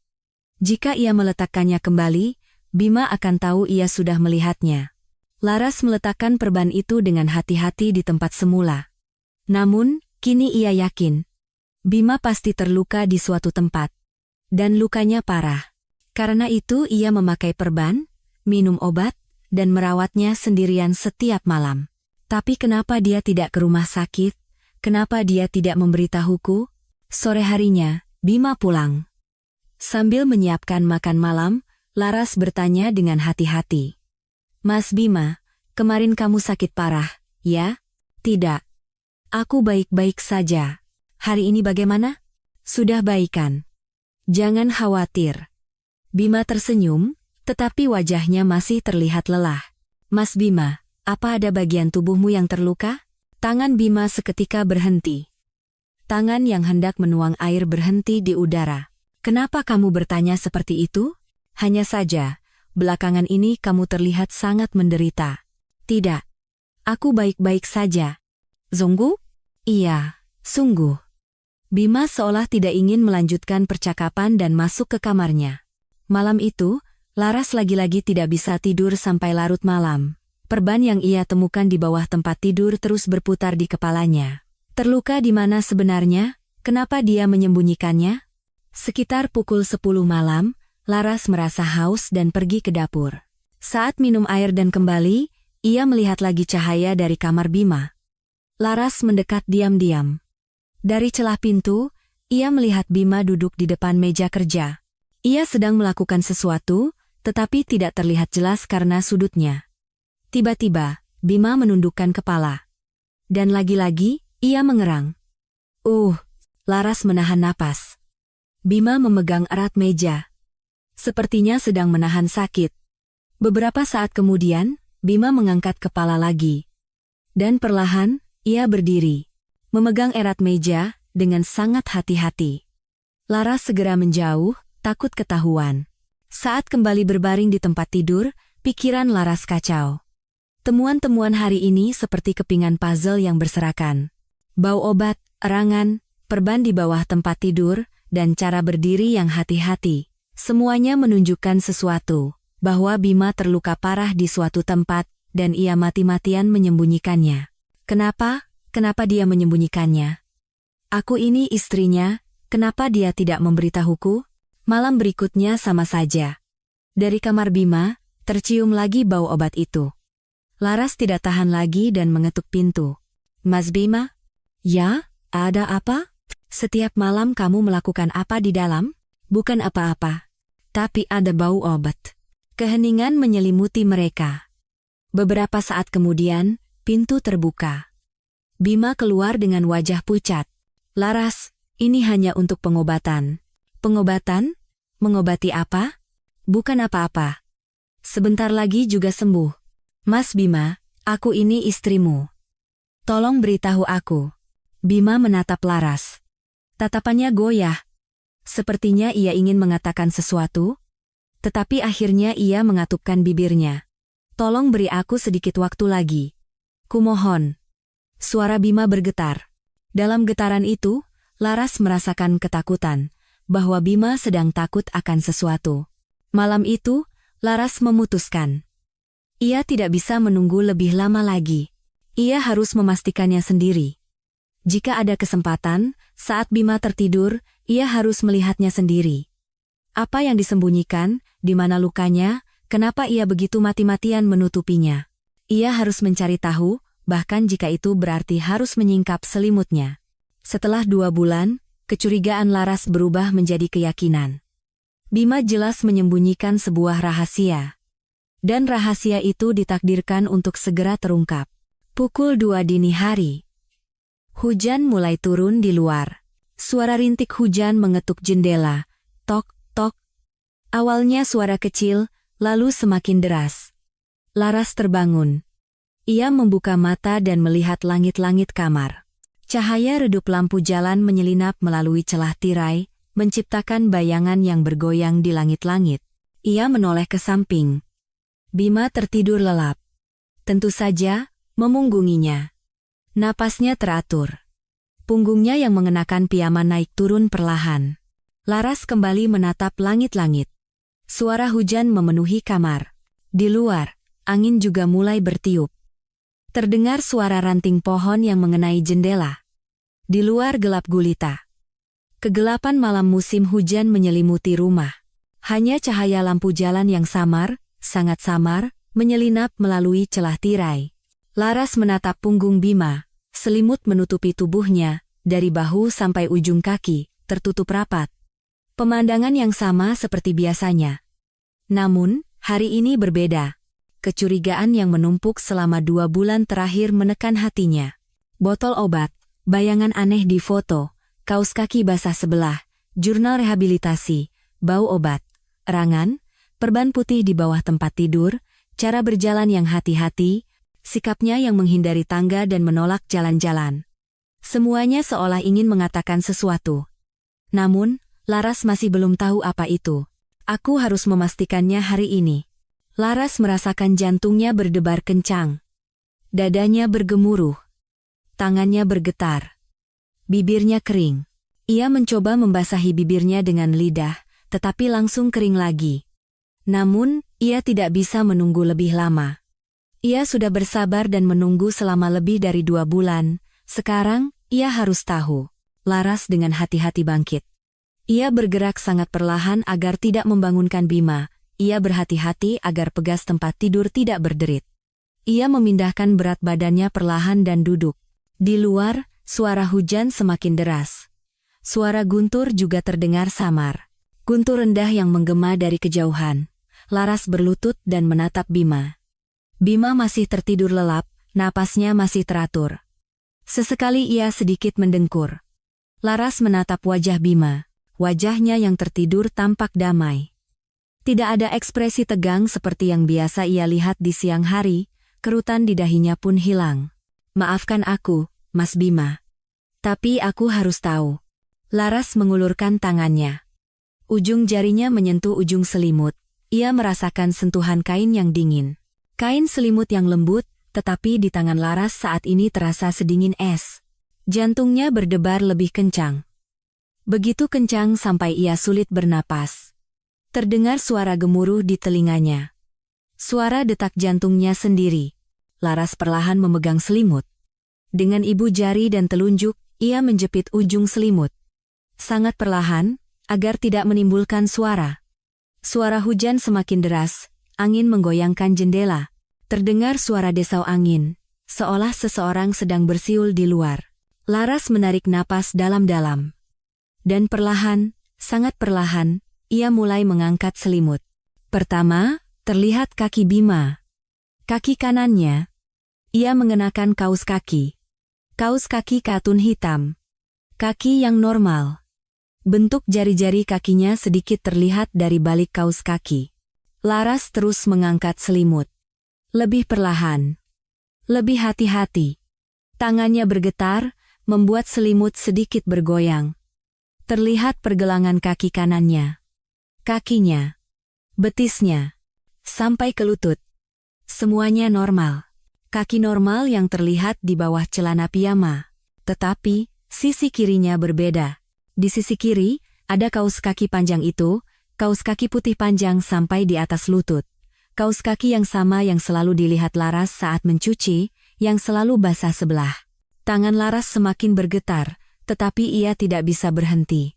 Speaker 1: Jika ia meletakkannya kembali, Bima akan tahu ia sudah melihatnya. Laras meletakkan perban itu dengan hati-hati di tempat semula. Namun, kini ia yakin. Bima pasti terluka di suatu tempat. Dan lukanya parah. Karena itu ia memakai perban, minum obat, dan merawatnya sendirian setiap malam. Tapi kenapa dia tidak ke rumah sakit? Kenapa dia tidak memberitahuku? Sore harinya, Bima pulang. Sambil menyiapkan makan malam, Laras bertanya dengan hati-hati. "Mas Bima, kemarin kamu sakit parah, ya?" "Tidak. Aku baik-baik saja. Hari ini bagaimana?" "Sudah baikan. Jangan khawatir." Bima tersenyum, tetapi wajahnya masih terlihat lelah. "Mas Bima, apa ada bagian tubuhmu yang terluka?" Tangan Bima seketika berhenti. Tangan yang hendak menuang air berhenti di udara. "Kenapa kamu bertanya seperti itu?" "Hanya saja, belakangan ini kamu terlihat sangat menderita." "Tidak. Aku baik-baik saja." "Sungguh?" "Iya, sungguh." Bima seolah tidak ingin melanjutkan percakapan dan masuk ke kamarnya. Malam itu, Laras lagi-lagi tidak bisa tidur sampai larut malam. Perban yang ia temukan di bawah tempat tidur terus berputar di kepalanya. Terluka di mana sebenarnya? Kenapa dia menyembunyikannya? Sekitar pukul 10 malam, Laras merasa haus dan pergi ke dapur. Saat minum air dan kembali, ia melihat lagi cahaya dari kamar Bima. Laras mendekat diam-diam. Dari celah pintu, ia melihat Bima duduk di depan meja kerja. Ia sedang melakukan sesuatu, tetapi tidak terlihat jelas karena sudutnya. Tiba-tiba, Bima menundukkan kepala. Dan lagi-lagi, ia mengerang. Laras menahan napas. Bima memegang erat meja. Sepertinya sedang menahan sakit. Beberapa saat kemudian, Bima mengangkat kepala lagi. Dan perlahan, ia berdiri. Memegang erat meja, dengan sangat hati-hati. Laras segera menjauh, takut ketahuan. Saat kembali berbaring di tempat tidur, pikiran Laras kacau. Temuan-temuan hari ini seperti kepingan puzzle yang berserakan. Bau obat, erangan, perban di bawah tempat tidur, dan cara berdiri yang hati-hati. Semuanya menunjukkan sesuatu, bahwa Bima terluka parah di suatu tempat, dan ia mati-matian menyembunyikannya. Kenapa? Kenapa dia menyembunyikannya? Aku ini istrinya, kenapa dia tidak memberitahuku? Malam berikutnya sama saja. Dari kamar Bima, tercium lagi bau obat itu. Laras tidak tahan lagi dan mengetuk pintu. "Mas Bima?" Ya, ada apa? Setiap malam kamu melakukan apa di dalam? Bukan apa-apa. Tapi ada bau obat. Keheningan menyelimuti mereka. Beberapa saat kemudian, pintu terbuka. Bima keluar dengan wajah pucat. Laras, ini hanya untuk pengobatan. Pengobatan? Mengobati apa? Bukan apa-apa. Sebentar lagi juga sembuh. Mas Bima, aku ini istrimu. Tolong beritahu aku. Bima menatap Laras. Tatapannya goyah. Sepertinya ia ingin mengatakan sesuatu, tetapi akhirnya ia mengatupkan bibirnya. Tolong beri aku sedikit waktu lagi. Kumohon. Suara Bima bergetar. Dalam getaran itu, Laras merasakan ketakutan, bahwa Bima sedang takut akan sesuatu. Malam itu, Laras memutuskan. Ia tidak bisa menunggu lebih lama lagi. Ia harus memastikannya sendiri. Jika ada kesempatan, saat Bima tertidur, ia harus melihatnya sendiri. Apa yang disembunyikan, di mana lukanya, kenapa ia begitu mati-matian menutupinya. Ia harus mencari tahu, bahkan jika itu berarti harus menyingkap selimutnya. Setelah 2 bulan, kecurigaan Laras berubah menjadi keyakinan. Bima jelas menyembunyikan sebuah rahasia. Dan rahasia itu ditakdirkan untuk segera terungkap. Pukul 2 dini hari. Hujan mulai turun di luar. Suara rintik hujan mengetuk jendela. Tok, tok. Awalnya suara kecil, lalu semakin deras. Laras terbangun. Ia membuka mata dan melihat langit-langit kamar. Cahaya redup lampu jalan menyelinap melalui celah tirai, menciptakan bayangan yang bergoyang di langit-langit. Ia menoleh ke samping. Bima tertidur lelap. Tentu saja, memunggunginya. Napasnya teratur. Punggungnya yang mengenakan piyama naik turun perlahan. Laras kembali menatap langit-langit. Suara hujan memenuhi kamar. Di luar, angin juga mulai bertiup. Terdengar suara ranting pohon yang mengenai jendela. Di luar gelap gulita. Kegelapan malam musim hujan menyelimuti rumah. Hanya cahaya lampu jalan yang samar, sangat samar, menyelinap melalui celah tirai. Laras menatap punggung Bima. Selimut menutupi tubuhnya, dari bahu sampai ujung kaki, tertutup rapat. Pemandangan yang sama seperti biasanya. Namun, hari ini berbeda. Kecurigaan yang menumpuk selama 2 bulan terakhir menekan hatinya. Botol obat, bayangan aneh di foto, kaos kaki basah sebelah, jurnal rehabilitasi, bau obat, erangan, perban putih di bawah tempat tidur, cara berjalan yang hati-hati, sikapnya yang menghindari tangga dan menolak jalan-jalan. Semuanya seolah ingin mengatakan sesuatu. Namun, Laras masih belum tahu apa itu. Aku harus memastikannya hari ini. Laras merasakan jantungnya berdebar kencang. Dadanya bergemuruh. Tangannya bergetar. Bibirnya kering. Ia mencoba membasahi bibirnya dengan lidah, tetapi langsung kering lagi. Namun, ia tidak bisa menunggu lebih lama. Ia sudah bersabar dan menunggu selama lebih dari 2 bulan. Sekarang, ia harus tahu. Laras dengan hati-hati bangkit. Ia bergerak sangat perlahan agar tidak membangunkan Bima. Ia berhati-hati agar pegas tempat tidur tidak berderit. Ia memindahkan berat badannya perlahan dan duduk. Di luar, suara hujan semakin deras. Suara guntur juga terdengar samar. Guntur rendah yang menggema dari kejauhan. Laras berlutut dan menatap Bima. Bima masih tertidur lelap, napasnya masih teratur. Sesekali ia sedikit mendengkur. Laras menatap wajah Bima. Wajahnya yang tertidur tampak damai. Tidak ada ekspresi tegang seperti yang biasa ia lihat di siang hari, kerutan di dahinya pun hilang. Maafkan aku, Mas Bima. Tapi aku harus tahu. Laras mengulurkan tangannya. Ujung jarinya menyentuh ujung selimut. Ia merasakan sentuhan kain yang dingin. Kain selimut yang lembut, tetapi di tangan Laras saat ini terasa sedingin es. Jantungnya berdebar lebih kencang. Begitu kencang sampai ia sulit bernapas. Terdengar suara gemuruh di telinganya. Suara detak jantungnya sendiri. Laras perlahan memegang selimut. Dengan ibu jari dan telunjuk, ia menjepit ujung selimut. Sangat perlahan, agar tidak menimbulkan suara. Suara hujan semakin deras, angin menggoyangkan jendela. Terdengar suara desau angin, seolah seseorang sedang bersiul di luar. Laras menarik napas dalam-dalam. Dan perlahan, sangat perlahan, ia mulai mengangkat selimut. Pertama, terlihat kaki Bima. Kaki kanannya. Ia mengenakan kaos kaki. Kaos kaki katun hitam. Kaki yang normal. Bentuk jari-jari kakinya sedikit terlihat dari balik kaos kaki. Laras terus mengangkat selimut. Lebih perlahan. Lebih hati-hati. Tangannya bergetar, membuat selimut sedikit bergoyang. Terlihat pergelangan kaki kanannya. Kakinya. Betisnya. Sampai ke lutut. Semuanya normal. Kaki normal yang terlihat di bawah celana piyama. Tetapi, sisi kirinya berbeda. Di sisi kiri, ada kaos kaki panjang itu, kaos kaki putih panjang sampai di atas lutut. Kaos kaki yang sama yang selalu dilihat Laras saat mencuci, yang selalu basah sebelah. Tangan Laras semakin bergetar, tetapi ia tidak bisa berhenti.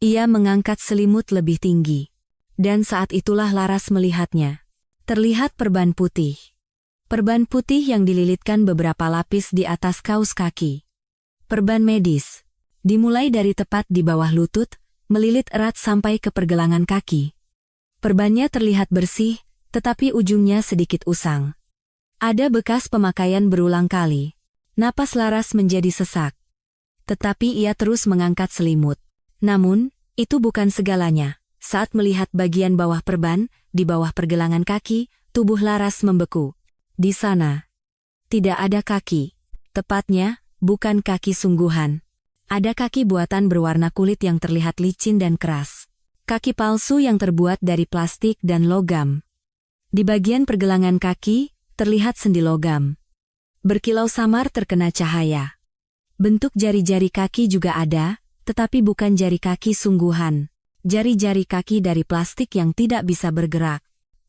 Speaker 1: Ia mengangkat selimut lebih tinggi. Dan saat itulah Laras melihatnya. Terlihat perban putih. Perban putih yang dililitkan beberapa lapis di atas kaos kaki. Perban medis. Dimulai dari tepat di bawah lutut, melilit erat sampai ke pergelangan kaki. Perbannya terlihat bersih, tetapi ujungnya sedikit usang. Ada bekas pemakaian berulang kali. Napas Laras menjadi sesak. Tetapi ia terus mengangkat selimut. Namun, itu bukan segalanya. Saat melihat bagian bawah perban, di bawah pergelangan kaki, tubuh Laras membeku. Di sana, tidak ada kaki. Tepatnya, bukan kaki sungguhan. Ada kaki buatan berwarna kulit yang terlihat licin dan keras. Kaki palsu yang terbuat dari plastik dan logam. Di bagian pergelangan kaki, terlihat sendi logam. Berkilau samar terkena cahaya. Bentuk jari-jari kaki juga ada, tetapi bukan jari kaki sungguhan. Jari-jari kaki dari plastik yang tidak bisa bergerak.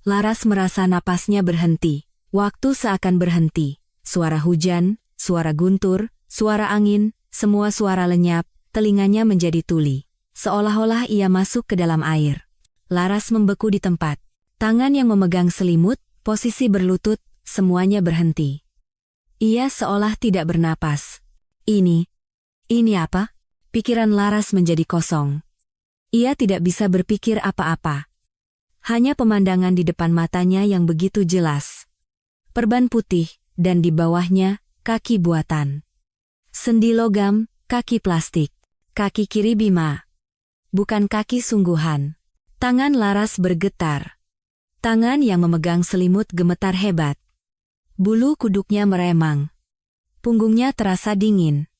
Speaker 1: Laras merasa napasnya berhenti. Waktu seakan berhenti. Suara hujan, suara guntur, suara angin, semua suara lenyap, telinganya menjadi tuli. Seolah-olah ia masuk ke dalam air. Laras membeku di tempat. Tangan yang memegang selimut, posisi berlutut, semuanya berhenti. Ia seolah tidak bernapas. Ini apa? Pikiran Laras menjadi kosong. Ia tidak bisa berpikir apa-apa. Hanya pemandangan di depan matanya yang begitu jelas. Perban putih, dan di bawahnya, kaki buatan. Sendi logam, kaki plastik. Kaki kiri Bima. Bukan kaki sungguhan. Tangan Laras bergetar. Tangan yang memegang selimut gemetar hebat. Bulu kuduknya meremang. Punggungnya terasa dingin.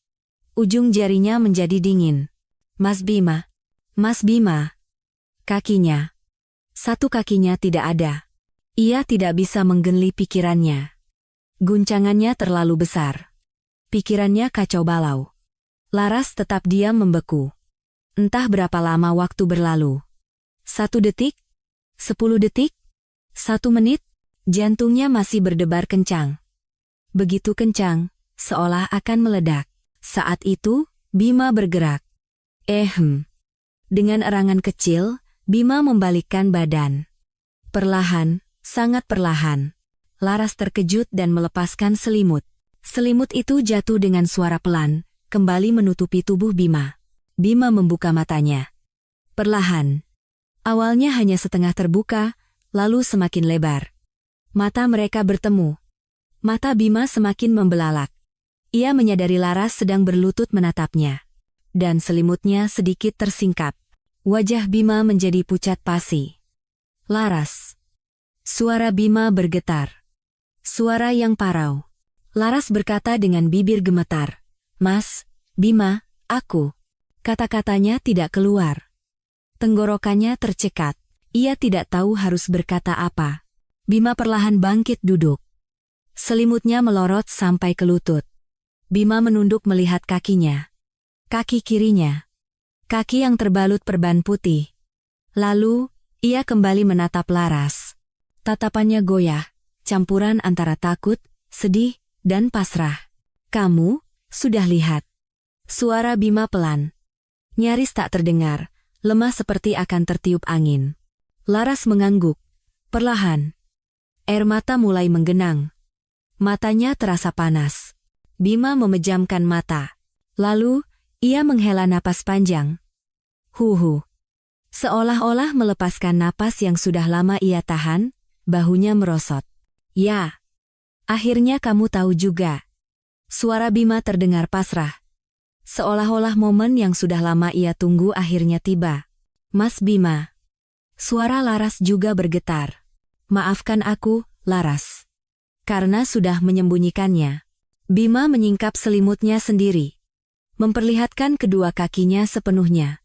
Speaker 1: Ujung jarinya menjadi dingin. Mas Bima. Mas Bima. Kakinya. Satu kakinya tidak ada. Ia tidak bisa menggenli pikirannya. Guncangannya terlalu besar. Pikirannya kacau balau. Laras tetap diam membeku. Entah berapa lama waktu berlalu. 1 detik? 10 detik? 1 menit? Jantungnya masih berdebar kencang. Begitu kencang, seolah akan meledak. Saat itu, Bima bergerak. Dengan erangan kecil, Bima membalikkan badan. Perlahan, sangat perlahan. Laras terkejut dan melepaskan selimut. Selimut itu jatuh dengan suara pelan, kembali menutupi tubuh Bima. Bima membuka matanya. Perlahan. Awalnya hanya setengah terbuka, lalu semakin lebar. Mata mereka bertemu. Mata Bima semakin membelalak. Ia menyadari Laras sedang berlutut menatapnya. Dan selimutnya sedikit tersingkap. Wajah Bima menjadi pucat pasi. Laras. Suara Bima bergetar. Suara yang parau. Laras berkata dengan bibir gemetar. Mas, Bima, aku. Kata-katanya tidak keluar. Tenggorokannya tercekat. Ia tidak tahu harus berkata apa. Bima perlahan bangkit duduk. Selimutnya melorot sampai ke lutut. Bima menunduk melihat kakinya. Kaki kirinya. Kaki yang terbalut perban putih. Lalu, ia kembali menatap Laras. Tatapannya goyah, campuran antara takut, sedih, dan pasrah. Kamu, sudah lihat. Suara Bima pelan. Nyaris tak terdengar, lemah seperti akan tertiup angin. Laras mengangguk. Perlahan. Air mata mulai menggenang. Matanya terasa panas. Bima memejamkan mata. Lalu, ia menghela napas panjang. Huhu. Seolah-olah melepaskan napas yang sudah lama ia tahan, bahunya merosot. Ya. Akhirnya kamu tahu juga. Suara Bima terdengar pasrah. Seolah-olah momen yang sudah lama ia tunggu akhirnya tiba. Mas Bima. Suara Laras juga bergetar. Maafkan aku, Laras. Karena sudah menyembunyikannya. Bima menyingkap selimutnya sendiri. Memperlihatkan kedua kakinya sepenuhnya.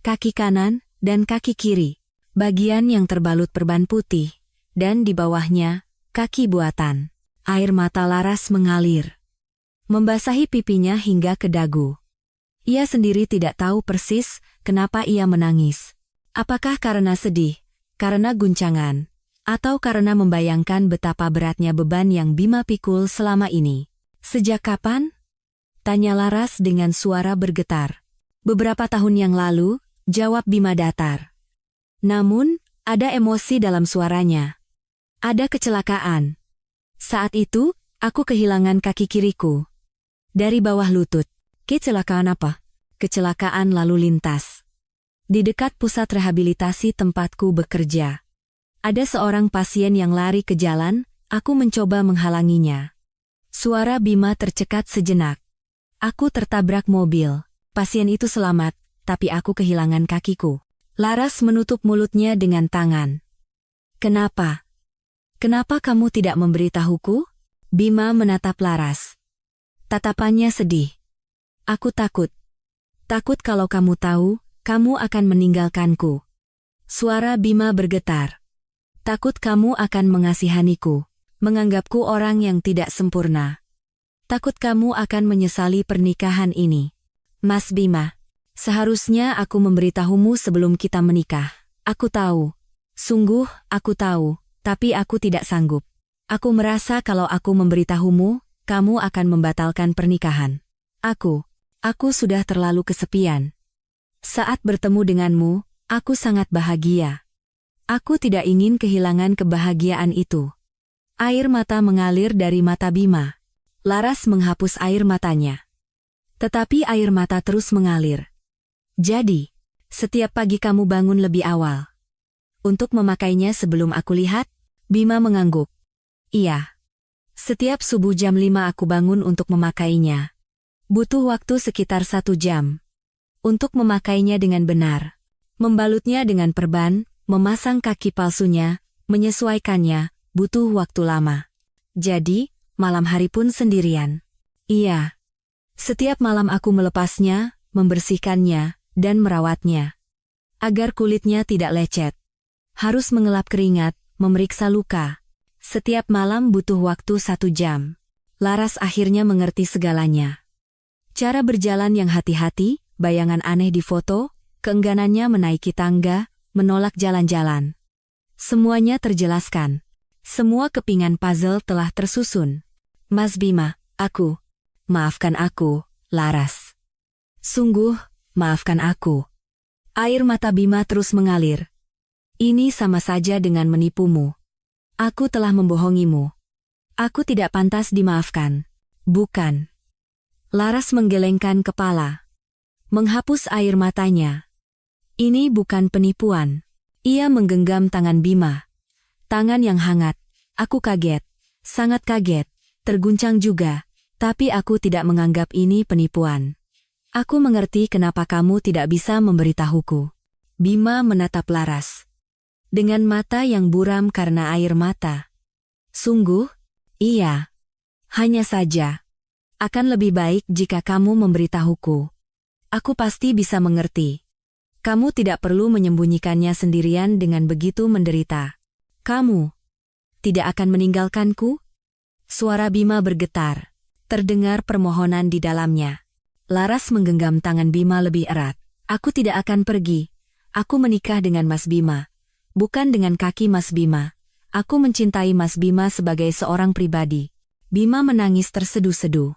Speaker 1: Kaki kanan dan kaki kiri. Bagian yang terbalut perban putih. Dan di bawahnya, kaki buatan. Air mata Laras mengalir. Membasahi pipinya hingga ke dagu. Ia sendiri tidak tahu persis kenapa ia menangis. Apakah karena sedih, karena guncangan, atau karena membayangkan betapa beratnya beban yang Bima pikul selama ini. Sejak kapan? Tanya Laras dengan suara bergetar. Beberapa tahun yang lalu, jawab Bima datar. Namun, ada emosi dalam suaranya. Ada kecelakaan. Saat itu, aku kehilangan kaki kiriku. Dari bawah lutut. Kecelakaan apa? Kecelakaan lalu lintas. Di dekat pusat rehabilitasi tempatku bekerja. Ada seorang pasien yang lari ke jalan, aku mencoba menghalanginya. Suara Bima tercekat sejenak. Aku tertabrak mobil. Pasien itu selamat, tapi aku kehilangan kakiku. Laras menutup mulutnya dengan tangan. Kenapa? Kenapa kamu tidak memberitahuku? Bima menatap Laras. Tatapannya sedih. Aku takut. Takut kalau kamu tahu, kamu akan meninggalkanku. Suara Bima bergetar. Takut kamu akan mengasihaniku, menganggapku orang yang tidak sempurna. Takut kamu akan menyesali pernikahan ini. Mas Bima, seharusnya aku memberitahumu sebelum kita menikah. Aku tahu. Sungguh, aku tahu, tapi aku tidak sanggup. Aku merasa kalau aku memberitahumu, kamu akan membatalkan pernikahan. Aku sudah terlalu kesepian. Saat bertemu denganmu, aku sangat bahagia. Aku tidak ingin kehilangan kebahagiaan itu. Air mata mengalir dari mata Bima. Laras menghapus air matanya. Tetapi air mata terus mengalir. Jadi, setiap pagi kamu bangun lebih awal. Untuk memakainya sebelum aku lihat, Bima mengangguk. Iya. Setiap subuh jam 5 aku bangun untuk memakainya. Butuh waktu sekitar 1 jam. Untuk memakainya dengan benar. Membalutnya dengan perban, memasang kaki palsunya, menyesuaikannya, butuh waktu lama. Jadi, malam hari pun sendirian. Iya. Setiap malam aku melepasnya, membersihkannya, dan merawatnya. Agar kulitnya tidak lecet. Harus mengelap keringat, memeriksa luka. Setiap malam butuh waktu 1 jam. Laras akhirnya mengerti segalanya. Cara berjalan yang hati-hati, bayangan aneh di foto, keengganannya menaiki tangga, menolak jalan-jalan. Semuanya terjelaskan. Semua kepingan puzzle telah tersusun. Mas Bima, maafkan aku, Laras. Sungguh, maafkan aku. Air mata Bima terus mengalir. Ini sama saja dengan menipumu. Aku telah membohongimu. Aku tidak pantas dimaafkan. Bukan. Laras menggelengkan kepala. Menghapus air matanya. Ini bukan penipuan. Ia menggenggam tangan Bima. Tangan yang hangat. Aku kaget. Sangat kaget. Terguncang juga. Tapi aku tidak menganggap ini penipuan. Aku mengerti kenapa kamu tidak bisa memberitahuku. Bima menatap Laras. Dengan mata yang buram karena air mata. Sungguh? Iya. Hanya saja. Akan lebih baik jika kamu memberitahuku. Aku pasti bisa mengerti. Kamu tidak perlu menyembunyikannya sendirian dengan begitu menderita. Kamu tidak akan meninggalkanku? Suara Bima bergetar. Terdengar permohonan di dalamnya. Laras menggenggam tangan Bima lebih erat. Aku tidak akan pergi. Aku menikah dengan Mas Bima. Bukan dengan kaki Mas Bima. Aku mencintai Mas Bima sebagai seorang pribadi. Bima menangis terseduh-seduh.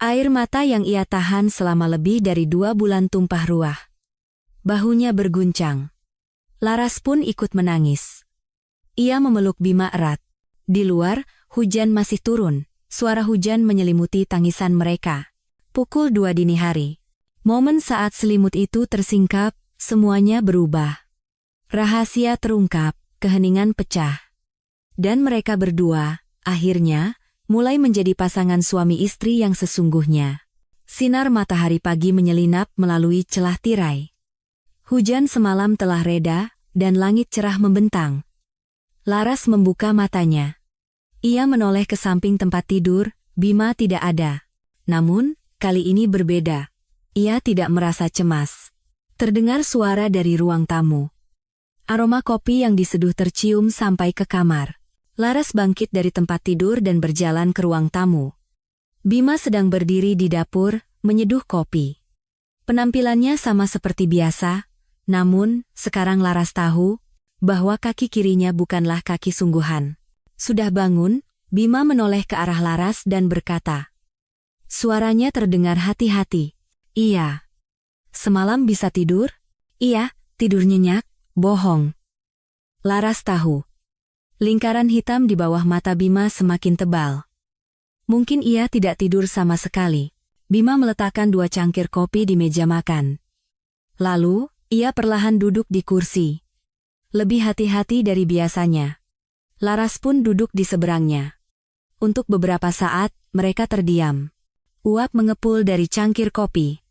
Speaker 1: Air mata yang ia tahan selama lebih dari 2 bulan tumpah ruah. Bahunya berguncang. Laras pun ikut menangis. Ia memeluk Bima erat. Di luar, hujan masih turun, Suara hujan menyelimuti tangisan mereka. Pukul 2 dini hari. Momen saat selimut itu tersingkap, semuanya berubah. Rahasia terungkap, keheningan pecah. Dan mereka berdua, akhirnya, mulai menjadi pasangan suami istri yang sesungguhnya. Sinar matahari pagi menyelinap melalui celah tirai. Hujan semalam telah reda, dan langit cerah membentang. Laras membuka matanya. Ia menoleh ke samping tempat tidur, Bima tidak ada. Namun, kali ini berbeda. Ia tidak merasa cemas. Terdengar suara dari ruang tamu. Aroma kopi yang diseduh tercium sampai ke kamar. Laras bangkit dari tempat tidur dan berjalan ke ruang tamu. Bima sedang berdiri di dapur, menyeduh kopi. Penampilannya sama seperti biasa, namun, sekarang Laras tahu bahwa kaki kirinya bukanlah kaki sungguhan. Sudah bangun, Bima menoleh ke arah Laras dan berkata. Suaranya terdengar hati-hati. Iya. Semalam bisa tidur? Iya, tidur nyenyak, bohong. Laras tahu. Lingkaran hitam di bawah mata Bima semakin tebal. Mungkin ia tidak tidur sama sekali. Bima meletakkan 2 cangkir kopi di meja makan. Lalu, ia perlahan duduk di kursi. Lebih hati-hati dari biasanya. Laras pun duduk di seberangnya. Untuk beberapa saat, mereka terdiam. Uap mengepul dari cangkir kopi.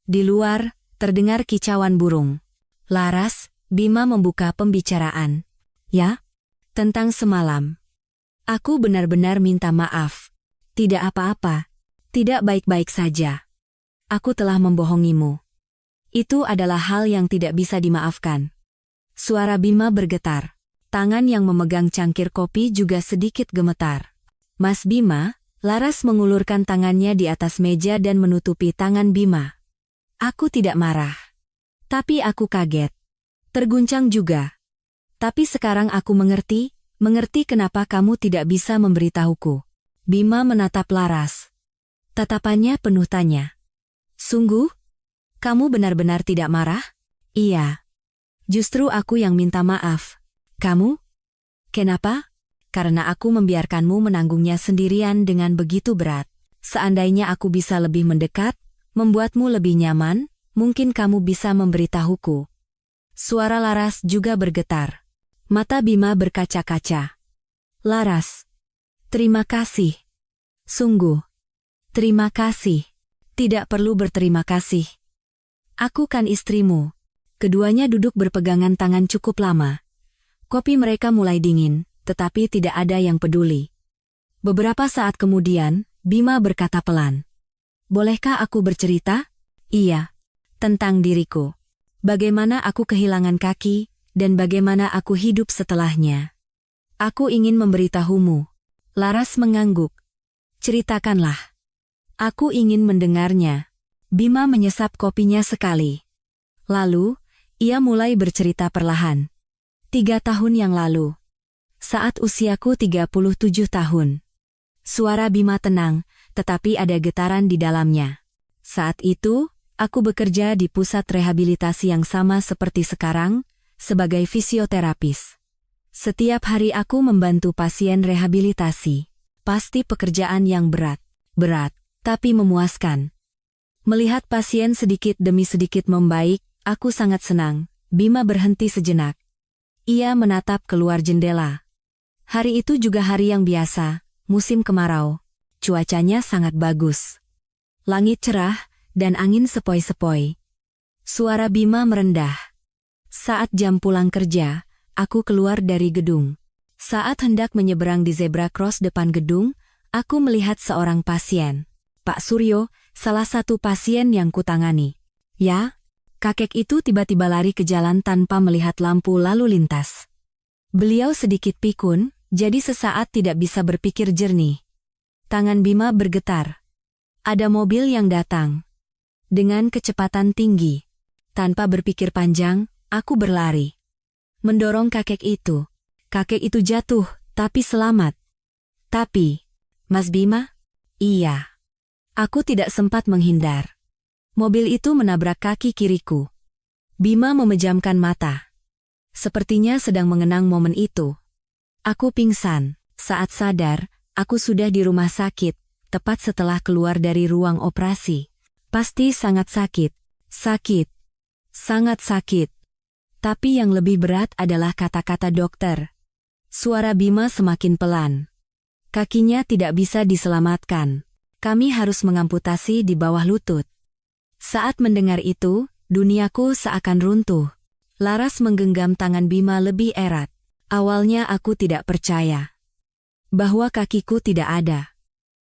Speaker 1: Di luar, terdengar kicauan burung. Laras, Bima membuka pembicaraan. Ya? Tentang semalam. Aku benar-benar minta maaf. Tidak apa-apa. Tidak baik-baik saja. Aku telah membohongimu. Itu adalah hal yang tidak bisa dimaafkan. Suara Bima bergetar. Tangan yang memegang cangkir kopi juga sedikit gemetar. Mas Bima, Laras mengulurkan tangannya di atas meja dan menutupi tangan Bima. Aku tidak marah. Tapi aku kaget. Terguncang juga. Tapi sekarang aku mengerti kenapa kamu tidak bisa memberitahuku. Bima menatap Laras. Tatapannya penuh tanya. Sungguh? Kamu benar-benar tidak marah? Iya. Justru aku yang minta maaf. Kamu? Kenapa? Karena aku membiarkanmu menanggungnya sendirian dengan begitu berat. Seandainya aku bisa lebih mendekat, membuatmu lebih nyaman, mungkin kamu bisa memberitahuku. Suara Laras juga bergetar. Mata Bima berkaca-kaca. Laras. Terima kasih. Sungguh. Terima kasih. Tidak perlu berterima kasih. Aku kan istrimu. Keduanya duduk berpegangan tangan cukup lama. Kopi mereka mulai dingin, tetapi tidak ada yang peduli. Beberapa saat kemudian, Bima berkata pelan. Bolehkah aku bercerita? Iya. Tentang diriku. Bagaimana aku kehilangan kaki, dan bagaimana aku hidup setelahnya. Aku ingin memberitahumu. Laras mengangguk. Ceritakanlah. Aku ingin mendengarnya. Bima menyesap kopinya sekali. Lalu, ia mulai bercerita perlahan. 3 tahun yang lalu. Saat usiaku 37 tahun. Suara Bima tenang, tetapi ada getaran di dalamnya. Saat itu, aku bekerja di pusat rehabilitasi yang sama seperti sekarang, sebagai fisioterapis. Setiap hari aku membantu pasien rehabilitasi. Pasti pekerjaan yang berat, tapi memuaskan. Melihat pasien sedikit demi sedikit membaik, aku sangat senang. Bima berhenti sejenak. Ia menatap keluar jendela. Hari itu juga hari yang biasa, musim kemarau. Cuacanya sangat bagus. Langit cerah, dan angin sepoi-sepoi. Suara Bima merendah. Saat jam pulang kerja, aku keluar dari gedung. Saat hendak menyeberang di zebra cross depan gedung, aku melihat seorang pasien. Pak Suryo, salah satu pasien yang kutangani. Ya, kakek itu tiba-tiba lari ke jalan tanpa melihat lampu lalu lintas. Beliau sedikit pikun, jadi sesaat tidak bisa berpikir jernih. Tangan Bima bergetar. Ada mobil yang datang. Dengan kecepatan tinggi. Tanpa berpikir panjang, aku berlari. Mendorong kakek itu. Kakek itu jatuh, tapi selamat. Tapi, Mas Bima? Iya. Aku tidak sempat menghindar. Mobil itu menabrak kaki kiriku. Bima memejamkan mata. Sepertinya sedang mengenang momen itu. Aku pingsan. Saat sadar, Aku sudah di rumah sakit, tepat setelah keluar dari ruang operasi. Pasti sangat sakit. Sakit. Sangat sakit. Tapi yang lebih berat adalah kata-kata dokter. Suara Bima semakin pelan. Kakinya tidak bisa diselamatkan. Kami harus mengamputasi di bawah lutut. Saat mendengar itu, duniaku seakan runtuh. Laras menggenggam tangan Bima lebih erat. Awalnya aku tidak percaya bahwa kakiku tidak ada.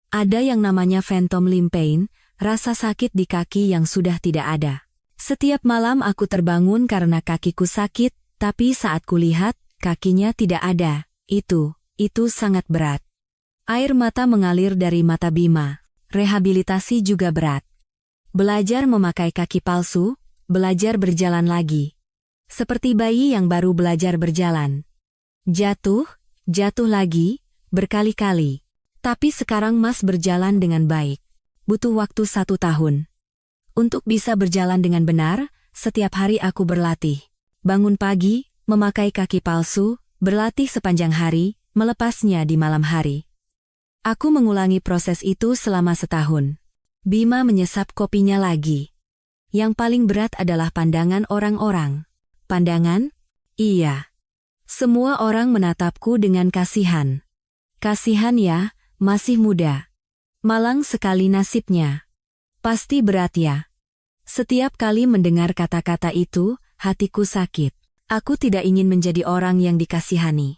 Speaker 1: Ada yang namanya phantom limb pain, rasa sakit di kaki yang sudah tidak ada. Setiap malam aku terbangun karena kakiku sakit, tapi saat kulihat, kakinya tidak ada. Itu sangat berat. Air mata mengalir dari mata Bima. Rehabilitasi juga berat. Belajar memakai kaki palsu, belajar berjalan lagi. Seperti bayi yang baru belajar berjalan. Jatuh lagi, berkali-kali. Tapi sekarang Mas berjalan dengan baik. Butuh waktu 1 tahun. Untuk bisa berjalan dengan benar, setiap hari aku berlatih. Bangun pagi, memakai kaki palsu, berlatih sepanjang hari, melepasnya di malam hari. Aku mengulangi proses itu selama 1 tahun. Bima menyesap kopinya lagi. Yang paling berat adalah pandangan orang-orang. Pandangan? Iya. Semua orang menatapku dengan kasihan. Kasihan ya, masih muda. Malang sekali nasibnya. Pasti berat ya. Setiap kali mendengar kata-kata itu, hatiku sakit. Aku tidak ingin menjadi orang yang dikasihani.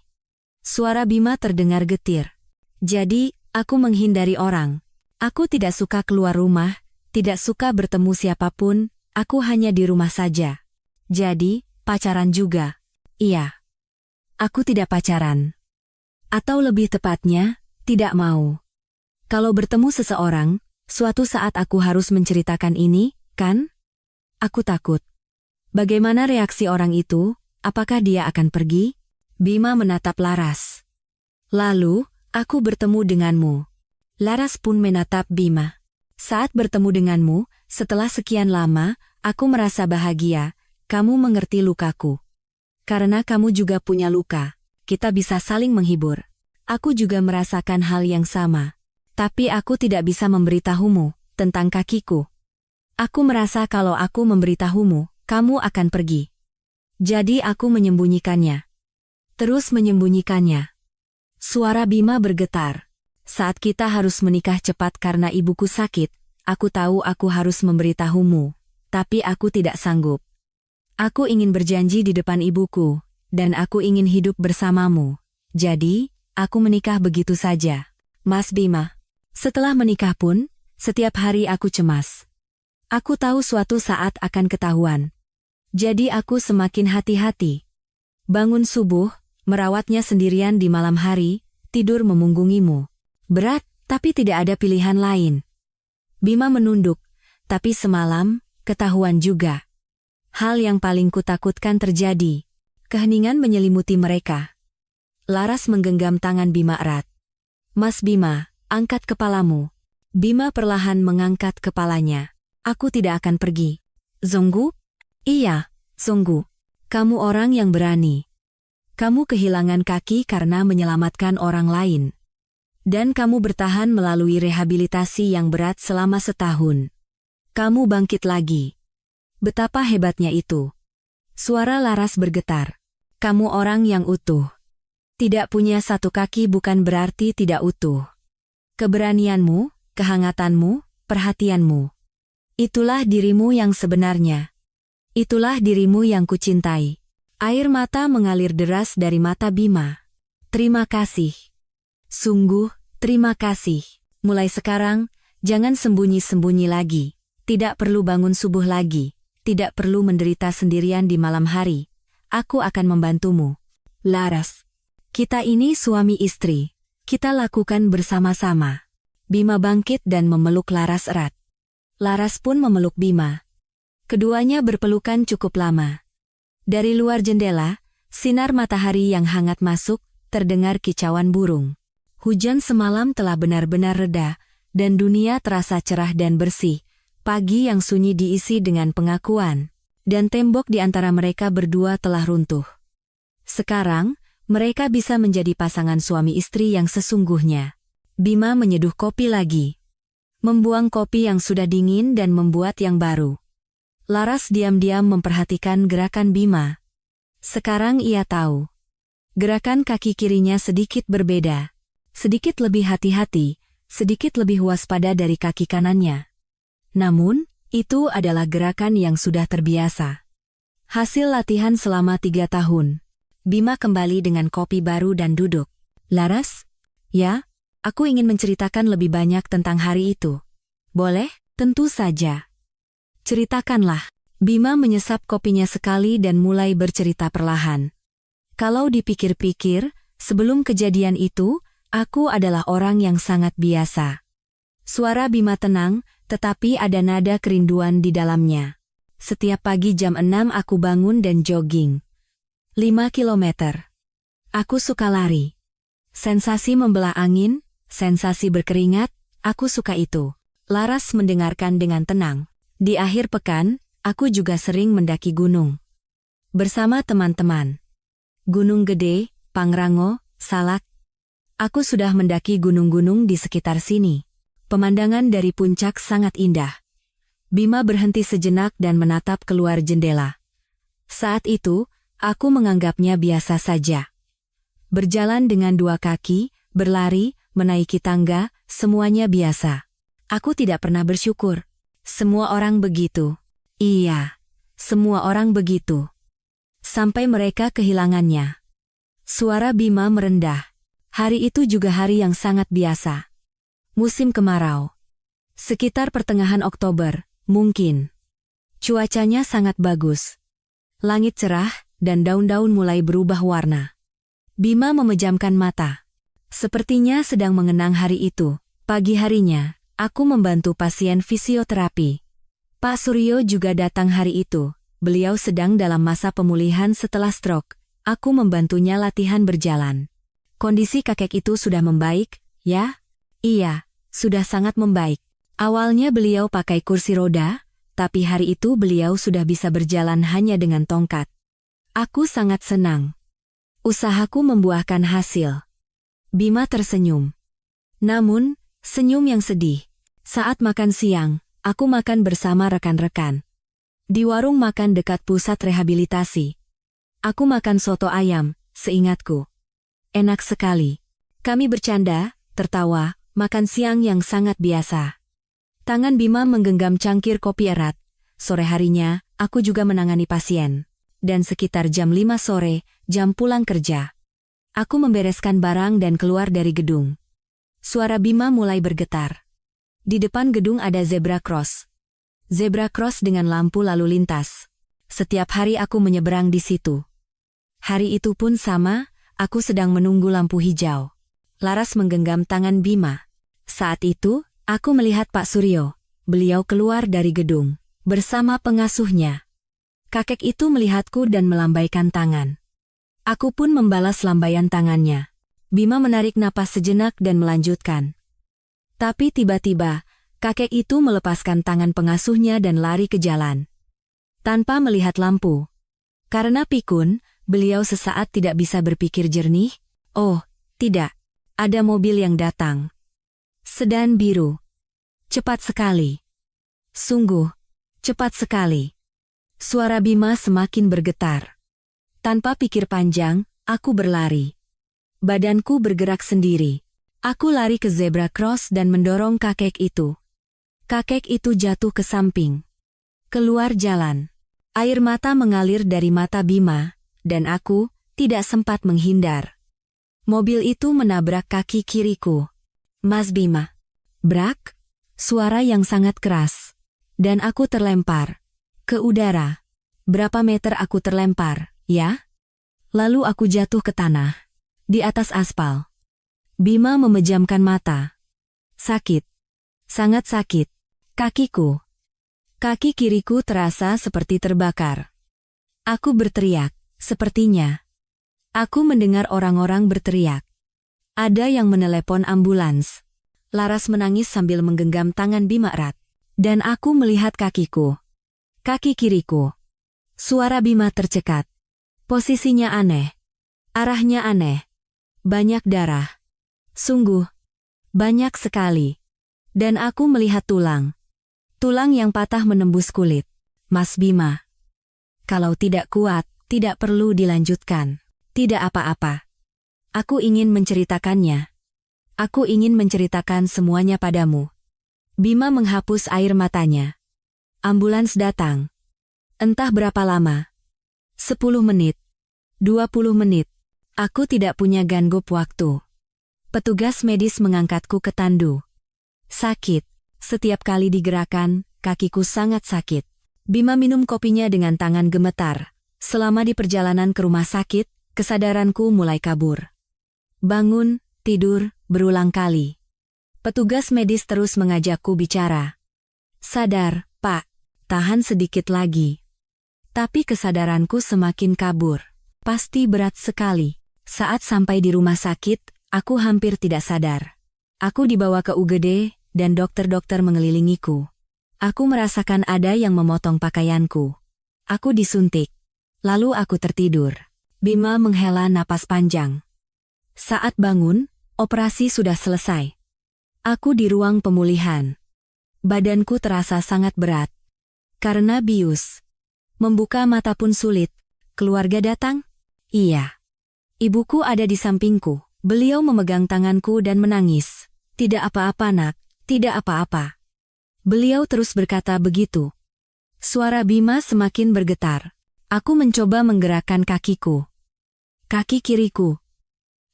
Speaker 1: Suara Bima terdengar getir. Jadi, aku menghindari orang. Aku tidak suka keluar rumah, tidak suka bertemu siapapun, aku hanya di rumah saja. Jadi, pacaran juga. Iya. Aku tidak pacaran. Atau lebih tepatnya, tidak mau. Kalau bertemu seseorang, suatu saat aku harus menceritakan ini, kan? Aku takut. Bagaimana reaksi orang itu? Apakah dia akan pergi? Bima menatap Laras. Lalu, aku bertemu denganmu. Laras pun menatap Bima. Saat bertemu denganmu, setelah sekian lama, aku merasa bahagia. Kamu mengerti lukaku. Karena kamu juga punya luka, kita bisa saling menghibur. Aku juga merasakan hal yang sama. Tapi aku tidak bisa memberitahumu tentang kakiku. Aku merasa kalau aku memberitahumu, kamu akan pergi. Jadi aku menyembunyikannya. Terus menyembunyikannya. Suara Bima bergetar. Saat kita harus menikah cepat karena ibuku sakit, aku tahu aku harus memberitahumu. Tapi aku tidak sanggup. Aku ingin berjanji di depan ibuku, dan aku ingin hidup bersamamu. Jadi, aku menikah begitu saja. Mas Bima. Setelah menikah pun, setiap hari aku cemas. Aku tahu suatu saat akan ketahuan. Jadi aku semakin hati-hati. Bangun subuh, merawatnya sendirian di malam hari, tidur memunggungimu. Berat, tapi tidak ada pilihan lain. Bima menunduk, tapi semalam, ketahuan juga. Hal yang paling kutakutkan terjadi. Keheningan menyelimuti mereka. Laras menggenggam tangan Bima erat. Mas Bima, angkat kepalamu. Bima perlahan mengangkat kepalanya. Aku tidak akan pergi. Zonggu? Iya, Zonggu. Kamu orang yang berani. Kamu kehilangan kaki karena menyelamatkan orang lain. Dan kamu bertahan melalui rehabilitasi yang berat selama 1 tahun. Kamu bangkit lagi. Betapa hebatnya itu. Suara Laras bergetar. Kamu orang yang utuh. Tidak punya 1 kaki bukan berarti tidak utuh. Keberanianmu, kehangatanmu, perhatianmu. Itulah dirimu yang sebenarnya. Itulah dirimu yang kucintai. Air mata mengalir deras dari mata Bima. Terima kasih. Sungguh, terima kasih. Mulai sekarang, jangan sembunyi-sembunyi lagi. Tidak perlu bangun subuh lagi. Tidak perlu menderita sendirian di malam hari. Aku akan membantumu. Laras. Kita ini suami istri. Kita lakukan bersama-sama. Bima bangkit dan memeluk Laras erat. Laras pun memeluk Bima. Keduanya berpelukan cukup lama. Dari luar jendela, sinar matahari yang hangat masuk, terdengar kicauan burung. Hujan semalam telah benar-benar reda, dan dunia terasa cerah dan bersih. Pagi yang sunyi diisi dengan pengakuan, dan tembok di antara mereka berdua telah runtuh. Sekarang, mereka bisa menjadi pasangan suami istri yang sesungguhnya. Bima menyeduh kopi lagi. Membuang kopi yang sudah dingin dan membuat yang baru. Laras diam-diam memperhatikan gerakan Bima. Sekarang ia tahu. Gerakan kaki kirinya sedikit berbeda. Sedikit lebih hati-hati, sedikit lebih waspada dari kaki kanannya. Namun, itu adalah gerakan yang sudah terbiasa. Hasil latihan selama 3 tahun. Bima kembali dengan kopi baru dan duduk. Laras? Ya, aku ingin menceritakan lebih banyak tentang hari itu. Boleh? Tentu saja. Ceritakanlah. Bima menyesap kopinya sekali dan mulai bercerita perlahan. Kalau dipikir-pikir, sebelum kejadian itu, aku adalah orang yang sangat biasa. Suara Bima tenang, tetapi ada nada kerinduan di dalamnya. Setiap pagi jam 6 aku bangun dan jogging. 5 kilometer. Aku suka lari. Sensasi membelah angin, sensasi berkeringat, aku suka itu. Laras mendengarkan dengan tenang. Di akhir pekan, aku juga sering mendaki gunung. Bersama teman-teman. Gunung Gede, Pangrango, Salak. Aku sudah mendaki gunung-gunung di sekitar sini. Pemandangan dari puncak sangat indah. Bima berhenti sejenak dan menatap keluar jendela. Saat itu, aku menganggapnya biasa saja. Berjalan dengan 2 kaki, berlari, menaiki tangga, semuanya biasa. Aku tidak pernah bersyukur. Semua orang begitu. Iya, semua orang begitu. Sampai mereka kehilangannya. Suara Bima merendah. Hari itu juga hari yang sangat biasa. Musim kemarau. Sekitar pertengahan Oktober, mungkin. Cuacanya sangat bagus. Langit cerah, dan daun-daun mulai berubah warna. Bima memejamkan mata. Sepertinya sedang mengenang hari itu. Pagi harinya, aku membantu pasien fisioterapi. Pak Suryo juga datang hari itu. Beliau sedang dalam masa pemulihan setelah stroke. Aku membantunya latihan berjalan. Kondisi kakek itu sudah membaik, ya? Iya, sudah sangat membaik. Awalnya beliau pakai kursi roda, tapi hari itu beliau sudah bisa berjalan hanya dengan tongkat. Aku sangat senang. Usahaku membuahkan hasil. Bima tersenyum. Namun, senyum yang sedih. Saat makan siang, aku makan bersama rekan-rekan. Di warung makan dekat pusat rehabilitasi. Aku makan soto ayam, seingatku. Enak sekali. Kami bercanda, tertawa, makan siang yang sangat biasa. Tangan Bima menggenggam cangkir kopi erat. Sore harinya, aku juga menangani pasien. Dan sekitar jam 5 sore, jam pulang kerja. Aku membereskan barang dan keluar dari gedung. Suara Bima mulai bergetar. Di depan gedung ada zebra cross. Zebra cross dengan lampu lalu lintas. Setiap hari aku menyeberang di situ. Hari itu pun sama, aku sedang menunggu lampu hijau. Laras menggenggam tangan Bima. Saat itu, aku melihat Pak Suryo. Beliau keluar dari gedung, bersama pengasuhnya. Kakek itu melihatku dan melambaikan tangan. Aku pun membalas lambaian tangannya. Bima menarik napas sejenak dan melanjutkan. Tapi tiba-tiba, kakek itu melepaskan tangan pengasuhnya dan lari ke jalan. Tanpa melihat lampu. Karena pikun, beliau sesaat tidak bisa berpikir jernih. Oh, tidak. Ada mobil yang datang. Sedan biru. Cepat sekali. Sungguh, cepat sekali. Suara Bima semakin bergetar. Tanpa pikir panjang, aku berlari. Badanku bergerak sendiri. Aku lari ke zebra cross dan mendorong kakek itu. Kakek itu jatuh ke samping. Keluar jalan. Air mata mengalir dari mata Bima, dan aku tidak sempat menghindar. Mobil itu menabrak kaki kiriku. Mas Bima. Brak. Suara yang sangat keras. Dan aku terlempar. Ke udara. Berapa meter aku terlempar, ya? Lalu aku jatuh ke tanah. Di atas aspal. Bima memejamkan mata. Sakit. Sangat sakit. Kakiku. Kaki kiriku terasa seperti terbakar. Aku berteriak, sepertinya. Aku mendengar orang-orang berteriak. Ada yang menelepon ambulans. Laras menangis sambil menggenggam tangan Bima erat. Dan aku melihat kakiku. Kaki kiriku. Suara Bima tercekat. Posisinya aneh. Arahnya aneh. Banyak darah. Sungguh. Banyak sekali. Dan aku melihat tulang. Tulang yang patah menembus kulit. Mas Bima. Kalau tidak kuat, tidak perlu dilanjutkan. Tidak apa-apa. Aku ingin menceritakannya. Aku ingin menceritakan semuanya padamu. Bima menghapus air matanya. Ambulans datang. Entah berapa lama. 10 menit. 20 menit. Aku tidak punya ganggup waktu. Petugas medis mengangkatku ke tandu. Sakit. Setiap kali digerakkan, kakiku sangat sakit. Bima minum kopinya dengan tangan gemetar. Selama di perjalanan ke rumah sakit, kesadaranku mulai kabur. Bangun, tidur, berulang kali. Petugas medis terus mengajakku bicara. Sadar, Pak. Tahan sedikit lagi. Tapi kesadaranku semakin kabur. Pasti berat sekali. Saat sampai di rumah sakit, aku hampir tidak sadar. Aku dibawa ke UGD, dan dokter-dokter mengelilingiku. Aku merasakan ada yang memotong pakaianku. Aku disuntik. Lalu aku tertidur. Bima menghela napas panjang. Saat bangun, operasi sudah selesai. Aku di ruang pemulihan. Badanku terasa sangat berat. Karena bius. Membuka mata pun sulit. Keluarga datang? Iya. Ibuku ada di sampingku. Beliau memegang tanganku dan menangis. Tidak apa-apa nak, tidak apa-apa. Beliau terus berkata begitu. Suara Bima semakin bergetar. Aku mencoba menggerakkan kakiku. Kaki kiriku.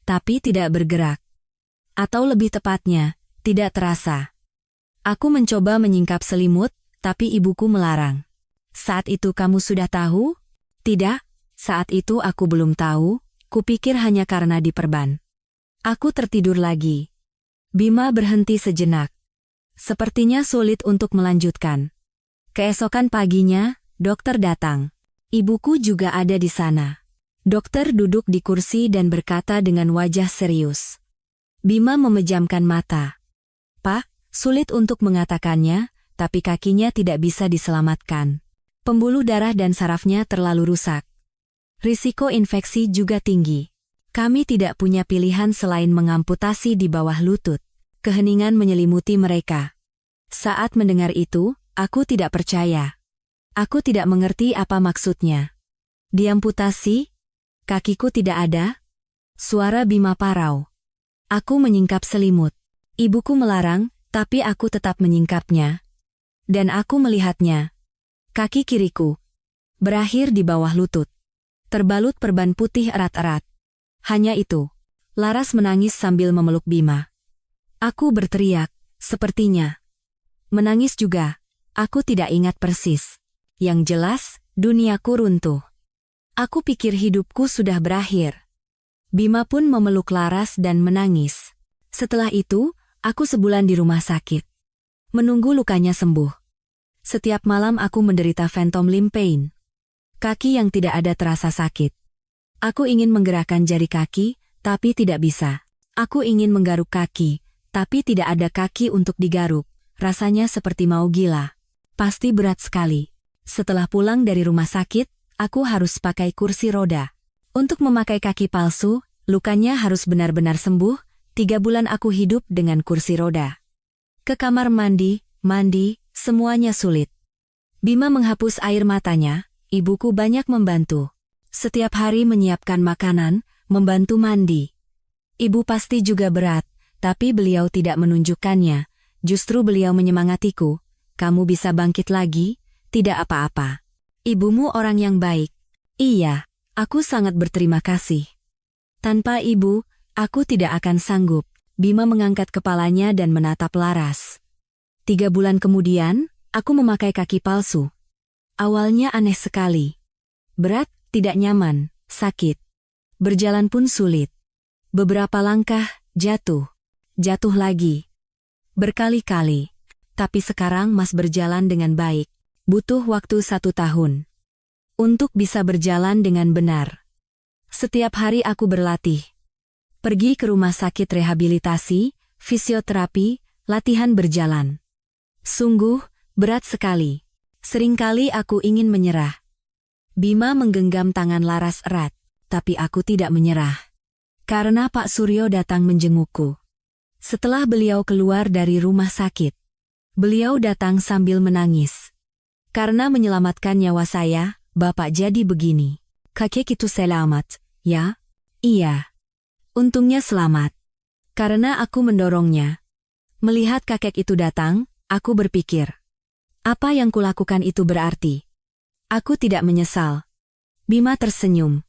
Speaker 1: Tapi tidak bergerak. Atau lebih tepatnya, tidak terasa. Aku mencoba menyingkap selimut, tapi ibuku melarang. Saat itu kamu sudah tahu? Tidak, saat itu aku belum tahu, kupikir hanya karena diperban. Aku tertidur lagi. Bima berhenti sejenak. Sepertinya sulit untuk melanjutkan. Keesokan paginya, dokter datang. Ibuku juga ada di sana. Dokter duduk di kursi dan berkata dengan wajah serius. Bima memejamkan mata. Pak, sulit untuk mengatakannya, tapi kakinya tidak bisa diselamatkan. Pembuluh darah dan sarafnya terlalu rusak. Risiko infeksi juga tinggi. Kami tidak punya pilihan selain mengamputasi di bawah lutut. Keheningan menyelimuti mereka. Saat mendengar itu, aku tidak percaya. Aku tidak mengerti apa maksudnya. Diamputasi? Kakiku tidak ada? Suara Bima parau. Aku menyingkap selimut. Ibuku melarang, tapi aku tetap menyingkapnya. Dan aku melihatnya. Kaki kiriku. Berakhir di bawah lutut. Terbalut perban putih erat-erat. Hanya itu. Laras menangis sambil memeluk Bima. Aku berteriak, sepertinya. Menangis juga. Aku tidak ingat persis. Yang jelas, duniaku runtuh. Aku pikir hidupku sudah berakhir. Bima pun memeluk Laras dan menangis. Setelah itu, aku sebulan di rumah sakit. Menunggu lukanya sembuh. Setiap malam aku menderita phantom limb pain. Kaki yang tidak ada terasa sakit. Aku ingin menggerakkan jari kaki, tapi tidak bisa. Aku ingin menggaruk kaki, tapi tidak ada kaki untuk digaruk. Rasanya seperti mau gila. Pasti berat sekali. Setelah pulang dari rumah sakit, aku harus pakai kursi roda. Untuk memakai kaki palsu, lukanya harus benar-benar sembuh. 3 bulan aku hidup dengan kursi roda. Ke kamar mandi, semuanya sulit. Bima menghapus air matanya, ibuku banyak membantu. Setiap hari menyiapkan makanan, membantu mandi. Ibu pasti juga berat, tapi beliau tidak menunjukkannya. Justru beliau menyemangatiku. Kamu bisa bangkit lagi, tidak apa-apa. Ibumu orang yang baik. Iya, aku sangat berterima kasih. Tanpa ibu, aku tidak akan sanggup. Bima mengangkat kepalanya dan menatap Laras. 3 bulan kemudian, aku memakai kaki palsu. Awalnya aneh sekali. Berat, tidak nyaman, sakit. Berjalan pun sulit. Beberapa langkah, jatuh. Jatuh lagi. Berkali-kali. Tapi sekarang Mas berjalan dengan baik. Butuh waktu 1 tahun. Untuk bisa berjalan dengan benar. Setiap hari aku berlatih. Pergi ke rumah sakit rehabilitasi, fisioterapi, latihan berjalan. Sungguh, berat sekali. Seringkali aku ingin menyerah. Bima menggenggam tangan Laras erat, tapi aku tidak menyerah. Karena Pak Suryo datang menjengukku. Setelah beliau keluar dari rumah sakit, beliau datang sambil menangis. Karena menyelamatkan nyawa saya, Bapak jadi begini. Kakek itu selamat, ya? Iya. Untungnya selamat. Karena aku mendorongnya. Melihat kakek itu datang, aku berpikir, apa yang kulakukan itu berarti? Aku tidak menyesal. Bima tersenyum.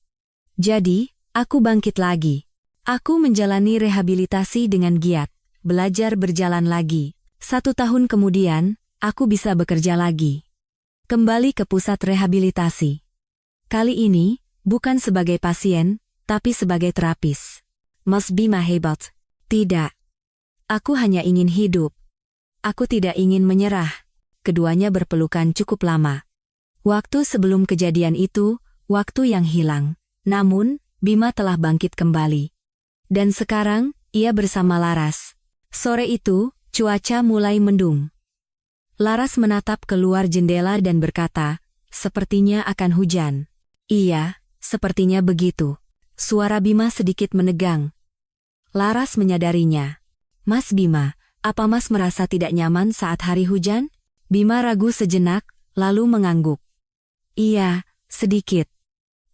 Speaker 1: Jadi, aku bangkit lagi. Aku menjalani rehabilitasi dengan giat, belajar berjalan lagi. 1 tahun kemudian, aku bisa bekerja lagi. Kembali ke pusat rehabilitasi. Kali ini, bukan sebagai pasien, tapi sebagai terapis. Mas Bima hebat. Tidak. Aku hanya ingin hidup. Aku tidak ingin menyerah. Keduanya berpelukan cukup lama. Waktu sebelum kejadian itu, waktu yang hilang. Namun, Bima telah bangkit kembali. Dan sekarang, ia bersama Laras. Sore itu, cuaca mulai mendung. Laras menatap keluar jendela dan berkata, sepertinya akan hujan. Iya, sepertinya begitu. Suara Bima sedikit menegang. Laras menyadarinya. Mas Bima, apa Mas merasa tidak nyaman saat hari hujan? Bima ragu sejenak, lalu mengangguk. Iya, sedikit.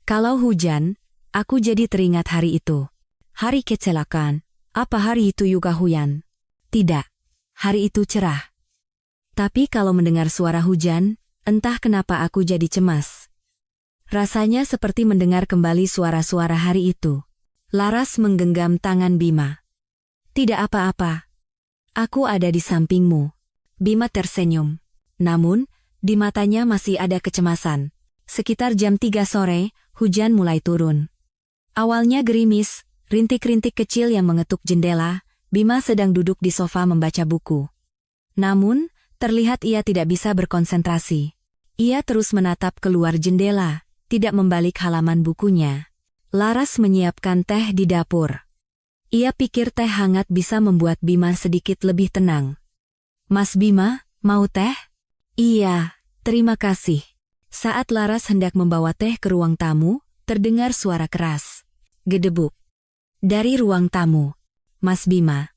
Speaker 1: Kalau hujan, aku jadi teringat hari itu. Hari kecelakaan, apa hari itu juga hujan? Tidak, hari itu cerah. Tapi kalau mendengar suara hujan, entah kenapa aku jadi cemas. Rasanya seperti mendengar kembali suara-suara hari itu. Laras menggenggam tangan Bima. Tidak apa-apa. Aku ada di sampingmu. Bima tersenyum. Namun, di matanya masih ada kecemasan. Sekitar jam 3 sore, hujan mulai turun. Awalnya gerimis, rintik-rintik kecil yang mengetuk jendela. Bima sedang duduk di sofa membaca buku. Namun, terlihat ia tidak bisa berkonsentrasi. Ia terus menatap keluar jendela, tidak membalik halaman bukunya. Laras menyiapkan teh di dapur. Ia pikir teh hangat bisa membuat Bima sedikit lebih tenang. Mas Bima, mau teh? Iya, terima kasih. Saat Laras hendak membawa teh ke ruang tamu, terdengar suara keras. Gedebuk. Dari ruang tamu. Mas Bima.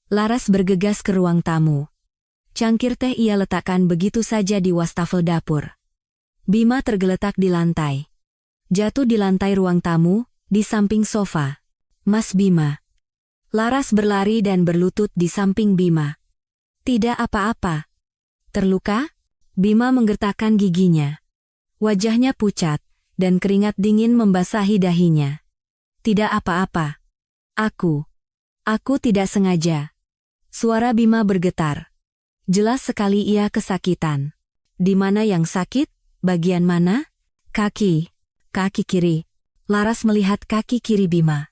Speaker 1: Laras bergegas ke ruang tamu. Cangkir teh ia letakkan begitu saja di wastafel dapur. Bima tergeletak di lantai. Jatuh di lantai ruang tamu, di samping sofa. Mas Bima. Laras berlari dan berlutut di samping Bima. Tidak apa-apa. Terluka? Bima menggertakkan giginya. Wajahnya pucat, dan keringat dingin membasahi dahinya. Tidak apa-apa. Aku tidak sengaja. Suara Bima bergetar. Jelas sekali ia kesakitan. Di mana yang sakit? Bagian mana? Kaki kiri. Laras melihat kaki kiri Bima.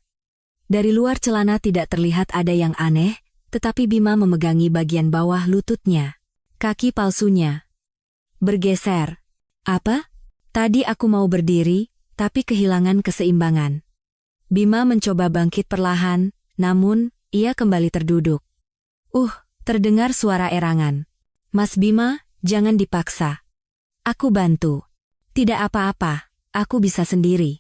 Speaker 1: Dari luar celana tidak terlihat ada yang aneh, tetapi Bima memegangi bagian bawah lututnya. Kaki palsunya bergeser. Apa? Tadi aku mau berdiri, tapi kehilangan keseimbangan. Bima mencoba bangkit perlahan, namun, ia kembali terduduk. Terdengar suara erangan. Mas Bima, jangan dipaksa. Aku bantu. Tidak apa-apa. Aku bisa sendiri.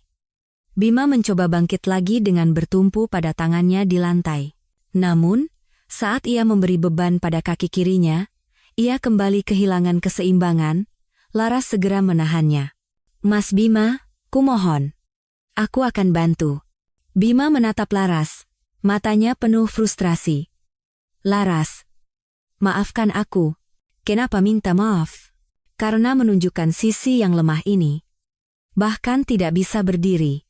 Speaker 1: Bima mencoba bangkit lagi dengan bertumpu pada tangannya di lantai. Namun, saat ia memberi beban pada kaki kirinya, ia kembali kehilangan keseimbangan. Laras segera menahannya. Mas Bima, kumohon. Aku akan bantu. Bima menatap Laras. Matanya penuh frustrasi. Laras. Maafkan aku. Kenapa minta maaf? Karena menunjukkan sisi yang lemah ini. Bahkan tidak bisa berdiri.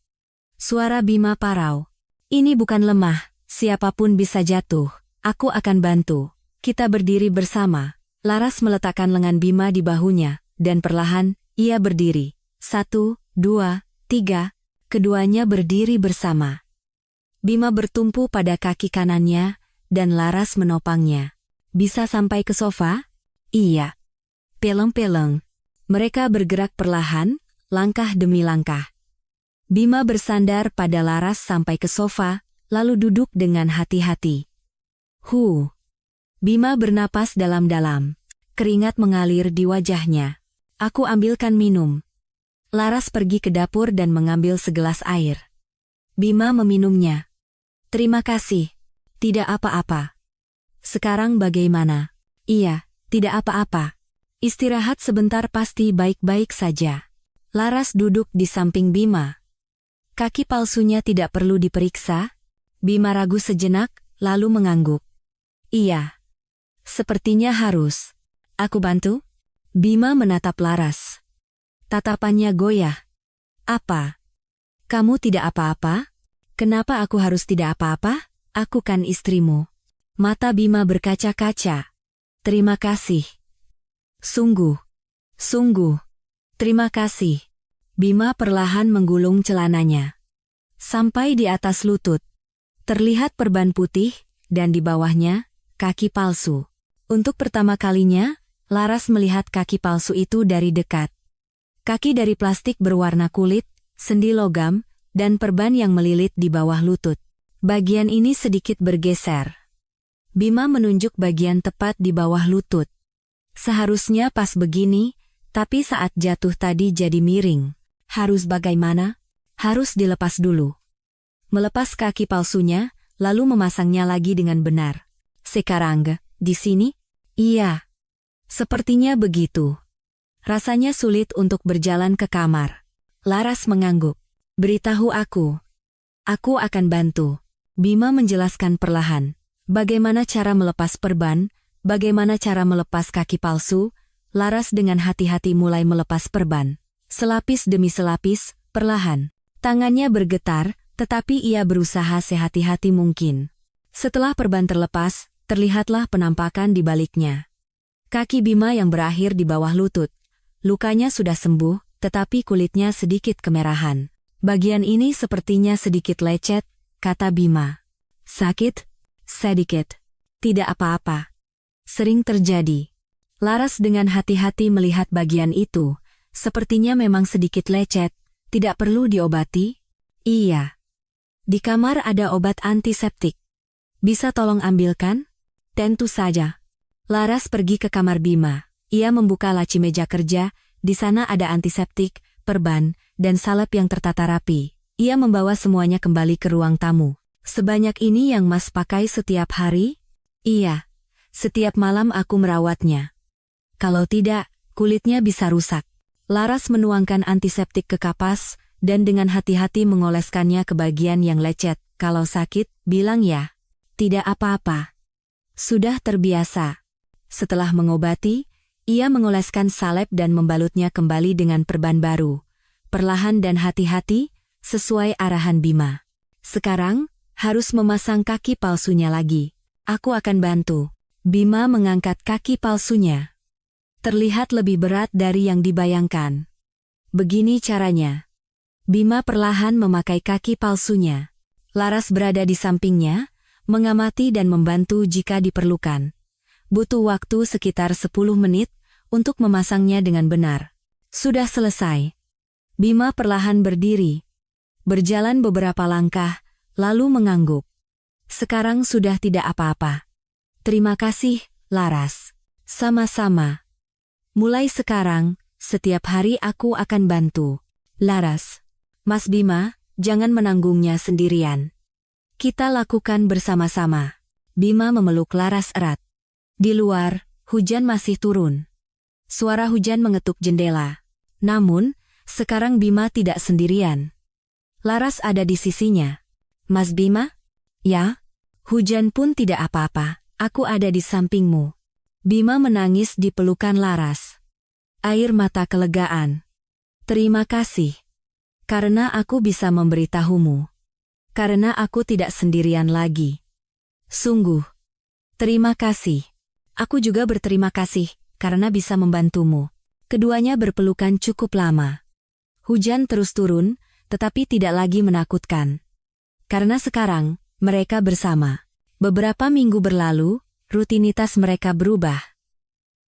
Speaker 1: Suara Bima parau. Ini bukan lemah, siapapun bisa jatuh. Aku akan bantu. Kita berdiri bersama. Laras meletakkan lengan Bima di bahunya, dan perlahan, ia berdiri. 1, 2, 3. Keduanya berdiri bersama. Bima bertumpu pada kaki kanannya, dan Laras menopangnya. Bisa sampai ke sofa? Iya. Peleng-peleng. Mereka bergerak perlahan, langkah demi langkah. Bima bersandar pada Laras sampai ke sofa, lalu duduk dengan hati-hati. Bima bernapas dalam-dalam. Keringat mengalir di wajahnya. Aku ambilkan minum. Laras pergi ke dapur dan mengambil segelas air. Bima meminumnya. Terima kasih. Tidak apa-apa. Sekarang bagaimana? Iya, tidak apa-apa. Istirahat sebentar pasti baik-baik saja. Laras duduk di samping Bima. Kaki palsunya tidak perlu diperiksa. Bima ragu sejenak, lalu mengangguk. Iya. Sepertinya harus. Aku bantu? Bima menatap Laras. Tatapannya goyah. Apa? Kamu tidak apa-apa? Kenapa aku harus tidak apa-apa? Aku kan istrimu. Mata Bima berkaca-kaca. Terima kasih. Sungguh. Sungguh. Terima kasih. Bima perlahan menggulung celananya. Sampai di atas lutut. Terlihat perban putih, dan di bawahnya, kaki palsu. Untuk pertama kalinya, Laras melihat kaki palsu itu dari dekat. Kaki dari plastik berwarna kulit, sendi logam, dan perban yang melilit di bawah lutut. Bagian ini sedikit bergeser. Bima menunjuk bagian tepat di bawah lutut. Seharusnya pas begini, tapi saat jatuh tadi jadi miring. Harus bagaimana? Harus dilepas dulu. Melepas kaki palsunya, lalu memasangnya lagi dengan benar. Sekarang, di sini? Iya. Sepertinya begitu. Rasanya sulit untuk berjalan ke kamar. Laras mengangguk. Beritahu aku. Aku akan bantu. Bima menjelaskan perlahan. Bagaimana cara melepas perban, bagaimana cara melepas kaki palsu. Laras dengan hati-hati mulai melepas perban. Selapis demi selapis, perlahan. Tangannya bergetar, tetapi ia berusaha sehati-hati mungkin. Setelah perban terlepas, terlihatlah penampakan di baliknya. Kaki Bima yang berakhir di bawah lutut. Lukanya sudah sembuh, tetapi kulitnya sedikit kemerahan. Bagian ini sepertinya sedikit lecet, kata Bima. Sakit? Sedikit. Tidak apa-apa. Sering terjadi. Laras dengan hati-hati melihat bagian itu. Sepertinya memang sedikit lecet. Tidak perlu diobati? Iya. Di kamar ada obat antiseptik. Bisa tolong ambilkan? Tentu saja. Laras pergi ke kamar Bima. Ia membuka laci meja kerja, di sana ada antiseptik, perban, dan salep yang tertata rapi. Ia membawa semuanya kembali ke ruang tamu. Sebanyak ini yang Mas pakai setiap hari? Iya. Setiap malam aku merawatnya. Kalau tidak, kulitnya bisa rusak. Laras menuangkan antiseptik ke kapas, dan dengan hati-hati mengoleskannya ke bagian yang lecet. Kalau sakit, bilang ya. Tidak apa-apa. Sudah terbiasa. Setelah mengobati, ia mengoleskan salep dan membalutnya kembali dengan perban baru. Perlahan dan hati-hati, sesuai arahan Bima. Sekarang, harus memasang kaki palsunya lagi. Aku akan bantu. Bima mengangkat kaki palsunya. Terlihat lebih berat dari yang dibayangkan. Begini caranya. Bima perlahan memakai kaki palsunya. Laras berada di sampingnya, mengamati dan membantu jika diperlukan. Butuh waktu sekitar 10 menit untuk memasangnya dengan benar. Sudah selesai. Bima perlahan berdiri. Berjalan beberapa langkah, lalu mengangguk. Sekarang sudah tidak apa-apa. Terima kasih, Laras. Sama-sama. Mulai sekarang, setiap hari aku akan bantu. Laras. Mas Bima, jangan menanggungnya sendirian. Kita lakukan bersama-sama. Bima memeluk Laras erat. Di luar, hujan masih turun. Suara hujan mengetuk jendela. Namun, sekarang Bima tidak sendirian. Laras ada di sisinya. Mas Bima? Ya? Hujan pun tidak apa-apa, aku ada di sampingmu. Bima menangis di pelukan Laras. Air mata kelegaan. Terima kasih. Karena aku bisa memberitahumu. Karena aku tidak sendirian lagi. Sungguh. Terima kasih. Aku juga berterima kasih, karena bisa membantumu. Keduanya berpelukan cukup lama. Hujan terus turun, tetapi tidak lagi menakutkan. Karena sekarang, mereka bersama. Beberapa minggu berlalu, rutinitas mereka berubah.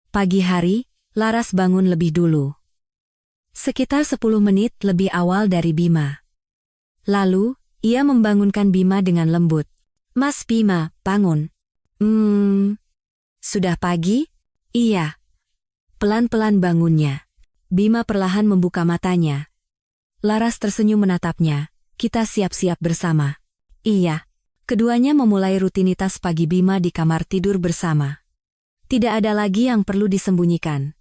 Speaker 1: Pagi hari, Laras bangun lebih dulu. Sekitar 10 menit lebih awal dari Bima. Lalu, ia membangunkan Bima dengan lembut. Mas Bima, bangun. Sudah pagi? Iya. Pelan-pelan bangunnya. Bima perlahan membuka matanya. Laras tersenyum menatapnya. Kita siap-siap bersama. Iya. Keduanya memulai rutinitas pagi Bima di kamar tidur bersama. Tidak ada lagi yang perlu disembunyikan.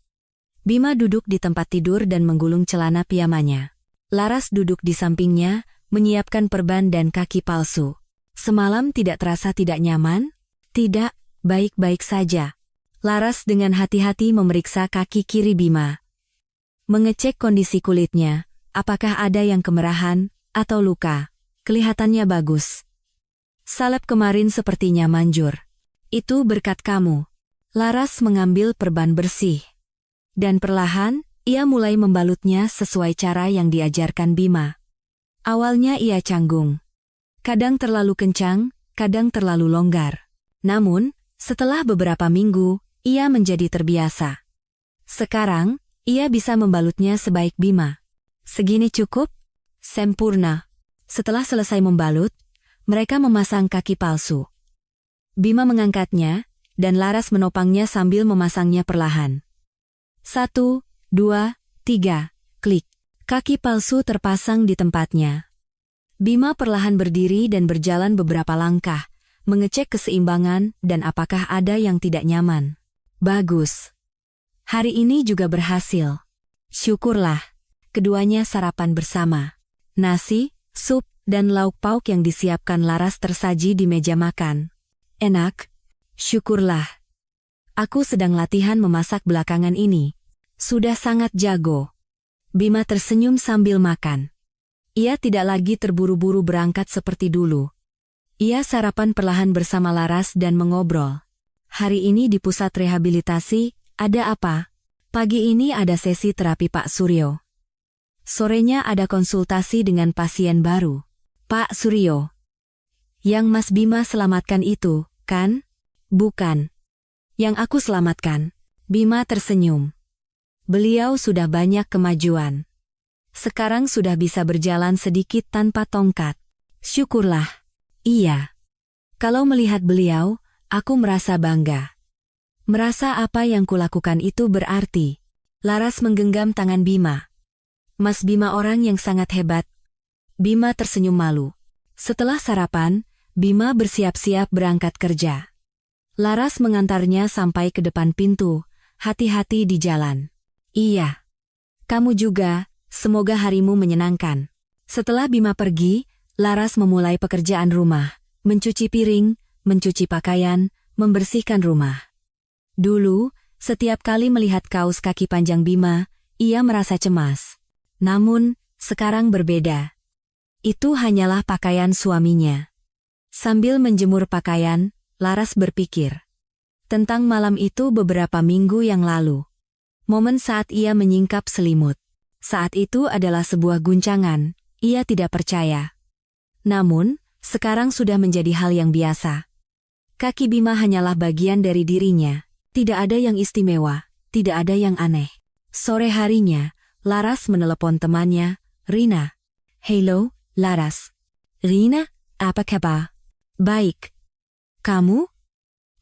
Speaker 1: Bima duduk di tempat tidur dan menggulung celana piyamanya. Laras duduk di sampingnya, menyiapkan perban dan kaki palsu. Semalam tidak terasa tidak nyaman? Tidak, baik-baik saja. Laras dengan hati-hati memeriksa kaki kiri Bima. Mengecek kondisi kulitnya, apakah ada yang kemerahan atau luka. Kelihatannya bagus. Salep kemarin sepertinya manjur. Itu berkat kamu. Laras mengambil perban bersih. Dan perlahan, ia mulai membalutnya sesuai cara yang diajarkan Bima. Awalnya ia canggung. Kadang terlalu kencang, kadang terlalu longgar. Namun, setelah beberapa minggu, ia menjadi terbiasa. Sekarang, ia bisa membalutnya sebaik Bima. Segini cukup? Sempurna. Setelah selesai membalut, mereka memasang kaki palsu. Bima mengangkatnya, dan Laras menopangnya sambil memasangnya perlahan. 1, 2, 3, klik. Kaki palsu terpasang di tempatnya. Bima perlahan berdiri dan berjalan beberapa langkah, mengecek keseimbangan dan apakah ada yang tidak nyaman. Bagus. Hari ini juga berhasil. Syukurlah. Keduanya sarapan bersama. Nasi, sup, dan lauk pauk yang disiapkan Laras tersaji di meja makan. Enak. Syukurlah. Aku sedang latihan memasak belakangan ini. Sudah sangat jago. Bima tersenyum sambil makan. Ia tidak lagi terburu-buru berangkat seperti dulu. Ia sarapan perlahan bersama Laras dan mengobrol. Hari ini di pusat rehabilitasi, ada apa? Pagi ini ada sesi terapi Pak Suryo. Sorenya ada konsultasi dengan pasien baru. Pak Suryo. Yang Mas Bima selamatkan itu, kan? Bukan. Yang aku selamatkan. Bima tersenyum. Beliau sudah banyak kemajuan. Sekarang sudah bisa berjalan sedikit tanpa tongkat. Syukurlah. Iya. Kalau melihat beliau, aku merasa bangga. Merasa apa yang kulakukan itu berarti. Laras menggenggam tangan Bima. Mas Bima orang yang sangat hebat. Bima tersenyum malu. Setelah sarapan, Bima bersiap-siap berangkat kerja. Laras mengantarnya sampai ke depan pintu. Hati-hati di jalan. Iya. Kamu juga, semoga harimu menyenangkan. Setelah Bima pergi, Laras memulai pekerjaan rumah. Mencuci piring, mencuci pakaian, membersihkan rumah. Dulu, setiap kali melihat kaos kaki panjang Bima, ia merasa cemas. Namun, sekarang berbeda. Itu hanyalah pakaian suaminya. Sambil menjemur pakaian, Laras berpikir tentang malam itu beberapa minggu yang lalu. Momen saat ia menyingkap selimut. Saat itu adalah sebuah guncangan, ia tidak percaya. Namun, sekarang sudah menjadi hal yang biasa. Kaki Bima hanyalah bagian dari dirinya. Tidak ada yang istimewa, tidak ada yang aneh. Sore harinya, Laras menelepon temannya, Rina. Halo, Laras. Rina, apa kabar? Baik. Kamu?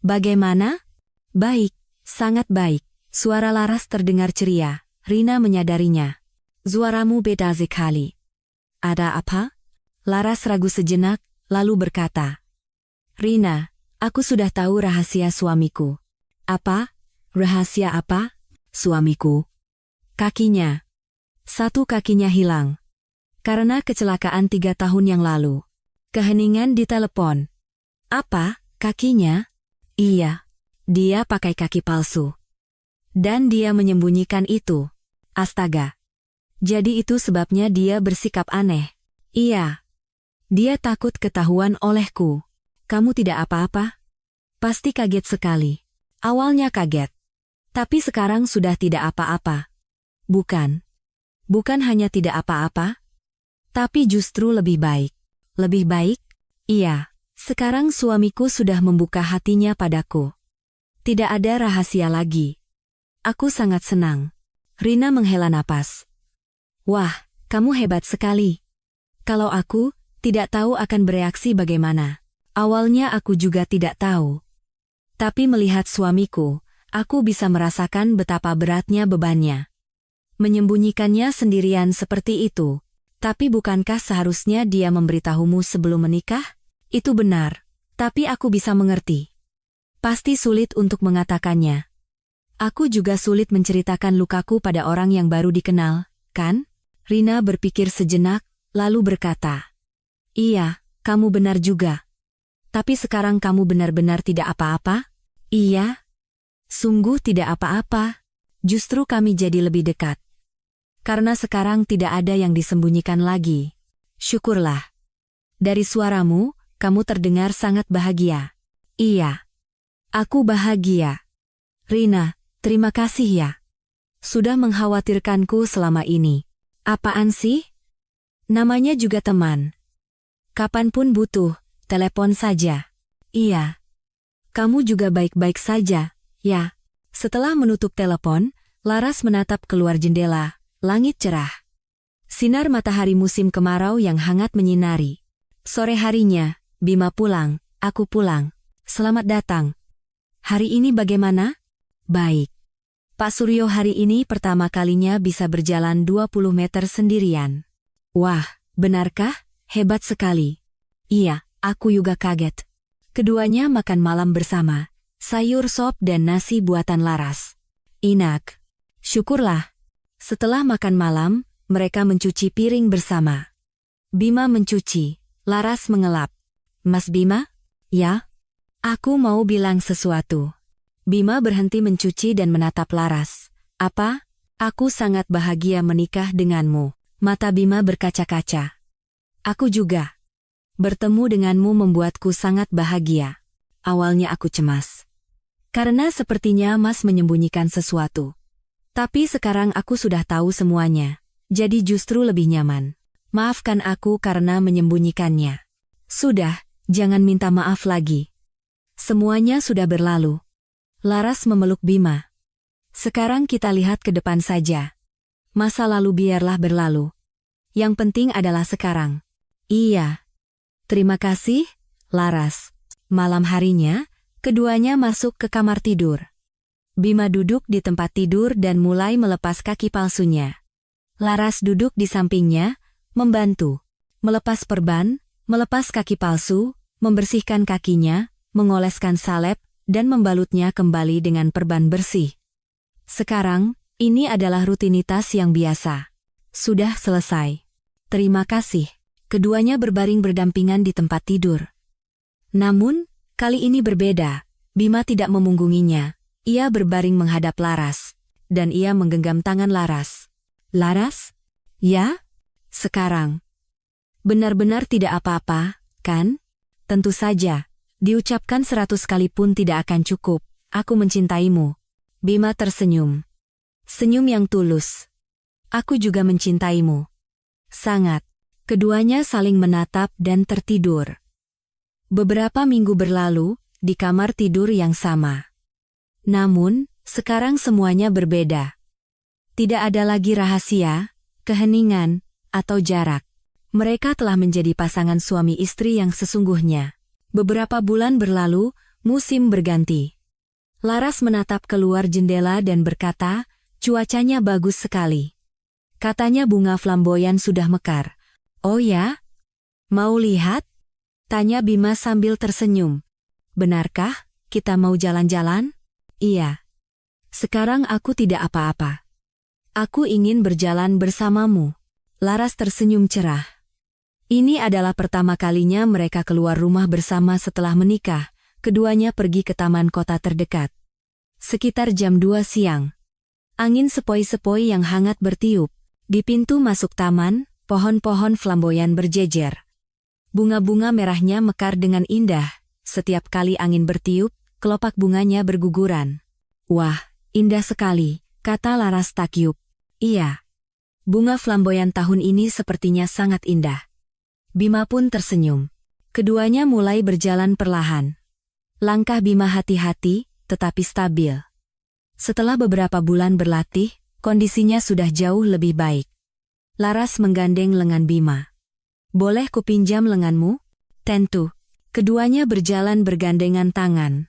Speaker 1: Bagaimana? Baik, sangat baik. Suara Laras terdengar ceria. Rina menyadarinya. Suaramu beda sekali. Ada apa? Laras ragu sejenak, lalu berkata. Rina, aku sudah tahu rahasia suamiku. Apa? Rahasia apa? Suamiku. Kakinya. Satu kakinya hilang. Karena kecelakaan 3 tahun yang lalu. Keheningan di telepon. Apa? Kakinya? Iya. Dia pakai kaki palsu. Dan dia menyembunyikan itu. Astaga. Jadi itu sebabnya dia bersikap aneh. Iya. Dia takut ketahuan olehku. Kamu tidak apa-apa? Pasti kaget sekali. Awalnya kaget. Tapi sekarang sudah tidak apa-apa. Bukan. Bukan hanya tidak apa-apa. Tapi justru lebih baik. Lebih baik? Iya. Sekarang suamiku sudah membuka hatinya padaku. Tidak ada rahasia lagi. Aku sangat senang. Rina menghela napas. Wah, kamu hebat sekali. Kalau aku, tidak tahu akan bereaksi bagaimana. Awalnya aku juga tidak tahu. Tapi melihat suamiku, aku bisa merasakan betapa beratnya bebannya. Menyembunyikannya sendirian seperti itu. Tapi bukankah seharusnya dia memberitahumu sebelum menikah? Itu benar, tapi aku bisa mengerti. Pasti sulit untuk mengatakannya. Aku juga sulit menceritakan lukaku pada orang yang baru dikenal, kan? Rina berpikir sejenak, lalu berkata, "Iya, kamu benar juga. Tapi sekarang kamu benar-benar tidak apa-apa?" "Iya. Sungguh tidak apa-apa. Justru kami jadi lebih dekat. Karena sekarang tidak ada yang disembunyikan lagi. Syukurlah. Dari suaramu, kamu terdengar sangat bahagia." "Iya. Aku bahagia. Rina, terima kasih ya. Sudah mengkhawatirkanku selama ini." "Apaan sih? Namanya juga teman. Kapanpun butuh, telepon saja." "Iya. Kamu juga baik-baik saja, ya." Setelah menutup telepon, Laras menatap keluar jendela. Langit cerah. Sinar matahari musim kemarau yang hangat menyinari. Sore harinya, Bima pulang, aku pulang. "Selamat datang. Hari ini bagaimana?" "Baik. Pak Suryo hari ini pertama kalinya bisa berjalan 20 meter sendirian." "Wah, benarkah? Hebat sekali." "Iya, aku juga kaget." Keduanya makan malam bersama, sayur sop dan nasi buatan Laras. "Enak. Syukurlah." Setelah makan malam, mereka mencuci piring bersama. Bima mencuci, Laras mengelap. "Mas Bima?" "Ya? Aku mau bilang sesuatu." Bima berhenti mencuci dan menatap Laras. "Apa?" "Aku sangat bahagia menikah denganmu." Mata Bima berkaca-kaca. "Aku juga. Bertemu denganmu membuatku sangat bahagia." Awalnya aku cemas. Karena sepertinya Mas menyembunyikan sesuatu. Tapi sekarang aku sudah tahu semuanya. Jadi justru lebih nyaman. Maafkan aku karena menyembunyikannya. "Sudah, jangan minta maaf lagi. Semuanya sudah berlalu." Laras memeluk Bima. "Sekarang kita lihat ke depan saja. Masa lalu biarlah berlalu. Yang penting adalah sekarang." "Iya. Terima kasih, Laras." Malam harinya, keduanya masuk ke kamar tidur. Bima duduk di tempat tidur dan mulai melepas kaki palsunya. Laras duduk di sampingnya, membantu. Melepas perban, melepas kaki palsu, membersihkan kakinya, mengoleskan salep, dan membalutnya kembali dengan perban bersih. Sekarang, ini adalah rutinitas yang biasa. Sudah selesai. Terima kasih. Keduanya berbaring berdampingan di tempat tidur. Namun, kali ini berbeda. Bima tidak memunggunginya. Ia berbaring menghadap Laras. Dan ia menggenggam tangan Laras. "Laras? Ya? Sekarang. Benar-benar tidak apa-apa, kan?" "Tentu saja. Diucapkan 100 kali pun tidak akan cukup. Aku mencintaimu." Bima tersenyum. Senyum yang tulus. "Aku juga mencintaimu." Sangat. Keduanya saling menatap dan tertidur. Beberapa minggu berlalu, di kamar tidur yang sama. Namun, sekarang semuanya berbeda. Tidak ada lagi rahasia, keheningan, atau jarak. Mereka telah menjadi pasangan suami istri yang sesungguhnya. Beberapa bulan berlalu, musim berganti. Laras menatap keluar jendela dan berkata, "Cuacanya bagus sekali. Katanya bunga flamboyan sudah mekar." "Oh ya? Mau lihat?" tanya Bima sambil tersenyum. "Benarkah, kita mau jalan-jalan?" "Iya. Sekarang aku tidak apa-apa. Aku ingin berjalan bersamamu." Laras tersenyum cerah. Ini adalah pertama kalinya mereka keluar rumah bersama setelah menikah. Keduanya pergi ke taman kota terdekat. Sekitar jam 2 siang. Angin sepoi-sepoi yang hangat bertiup. Di pintu masuk taman, pohon-pohon flamboyan berjejer. Bunga-bunga merahnya mekar dengan indah. Setiap kali angin bertiup, kelopak bunganya berguguran. "Wah, indah sekali," kata Laras takyub. "Iya. Bunga flamboyan tahun ini sepertinya sangat indah." Bima pun tersenyum. Keduanya mulai berjalan perlahan. Langkah Bima hati-hati, tetapi stabil. Setelah beberapa bulan berlatih, kondisinya sudah jauh lebih baik. Laras menggandeng lengan Bima. "Boleh kupinjam lenganmu?" "Tentu." Keduanya berjalan bergandengan tangan.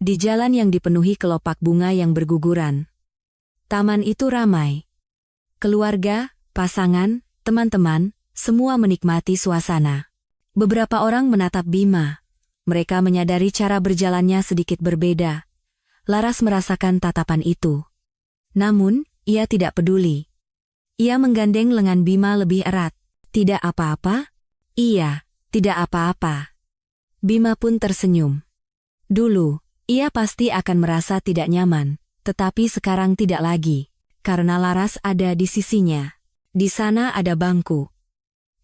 Speaker 1: Di jalan yang dipenuhi kelopak bunga yang berguguran. Taman itu ramai. Keluarga, pasangan, teman-teman, semua menikmati suasana. Beberapa orang menatap Bima. Mereka menyadari cara berjalannya sedikit berbeda. Laras merasakan tatapan itu. Namun, ia tidak peduli. Ia menggandeng lengan Bima lebih erat. Tidak apa-apa? Iya, tidak apa-apa. Bima pun tersenyum. Dulu, ia pasti akan merasa tidak nyaman, tetapi sekarang tidak lagi. Karena Laras ada di sisinya. Di sana ada bangku.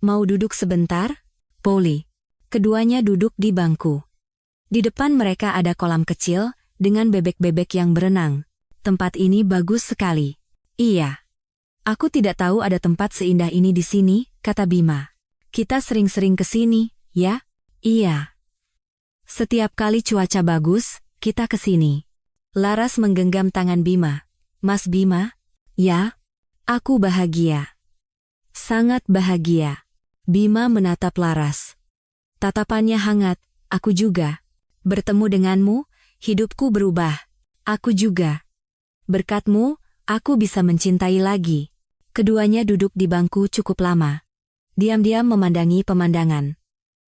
Speaker 1: Mau duduk sebentar? Polly. Keduanya duduk di bangku. Di depan mereka ada kolam kecil, dengan bebek-bebek yang berenang. Tempat ini bagus sekali. Iya. Aku tidak tahu ada tempat seindah ini di sini, kata Bima. Kita sering-sering ke sini, ya? Iya. Setiap kali cuaca bagus, kita ke sini. Laras menggenggam tangan Bima. Mas Bima? Ya? Aku bahagia. Sangat bahagia. Bima menatap Laras. Tatapannya hangat, aku juga. Bertemu denganmu, hidupku berubah. Aku juga. Berkatmu, aku bisa mencintai lagi. Keduanya duduk di bangku cukup lama. Diam-diam memandangi pemandangan.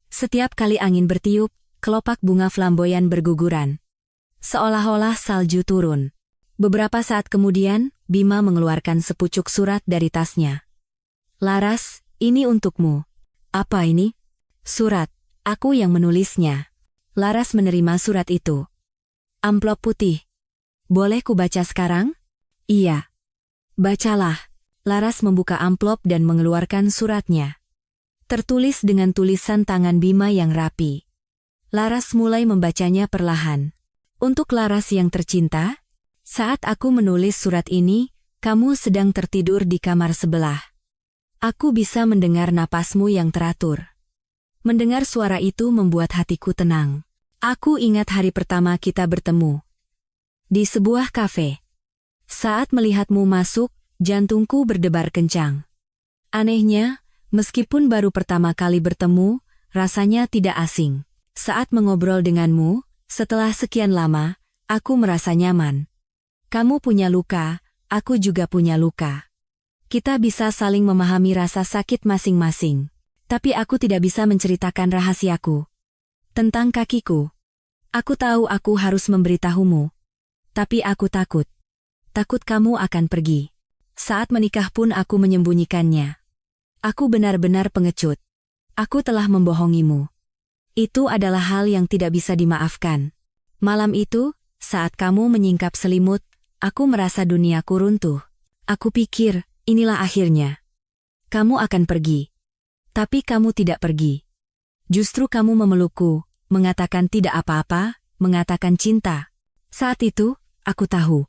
Speaker 1: Setiap kali angin bertiup, kelopak bunga flamboyan berguguran. Seolah-olah salju turun. Beberapa saat kemudian, Bima mengeluarkan sepucuk surat dari tasnya. Laras, ini untukmu. Apa ini? Surat, aku yang menulisnya. Laras menerima surat itu. Amplop putih. Boleh ku baca sekarang? Iya. Bacalah. Laras membuka amplop dan mengeluarkan suratnya. Tertulis dengan tulisan tangan Bima yang rapi. Laras mulai membacanya perlahan. Untuk Laras yang tercinta, saat aku menulis surat ini, kamu sedang tertidur di kamar sebelah. Aku bisa mendengar napasmu yang teratur. Mendengar suara itu membuat hatiku tenang. Aku ingat hari pertama kita bertemu. Di sebuah kafe. Saat melihatmu masuk, jantungku berdebar kencang. Anehnya, meskipun baru pertama kali bertemu, rasanya tidak asing. Saat mengobrol denganmu, setelah sekian lama, aku merasa nyaman. Kamu punya luka, aku juga punya luka. Kita bisa saling memahami rasa sakit masing-masing. Tapi aku tidak bisa menceritakan rahasiaku. Tentang kakiku. Aku tahu aku harus memberitahumu. Tapi aku takut. Takut kamu akan pergi. Saat menikah pun aku menyembunyikannya. Aku benar-benar pengecut. Aku telah membohongimu. Itu adalah hal yang tidak bisa dimaafkan. Malam itu, saat kamu menyingkap selimut, aku merasa duniaku runtuh. Aku pikir, inilah akhirnya. Kamu akan pergi. Tapi kamu tidak pergi. Justru kamu memelukku, mengatakan tidak apa-apa, mengatakan cinta. Saat itu, aku tahu.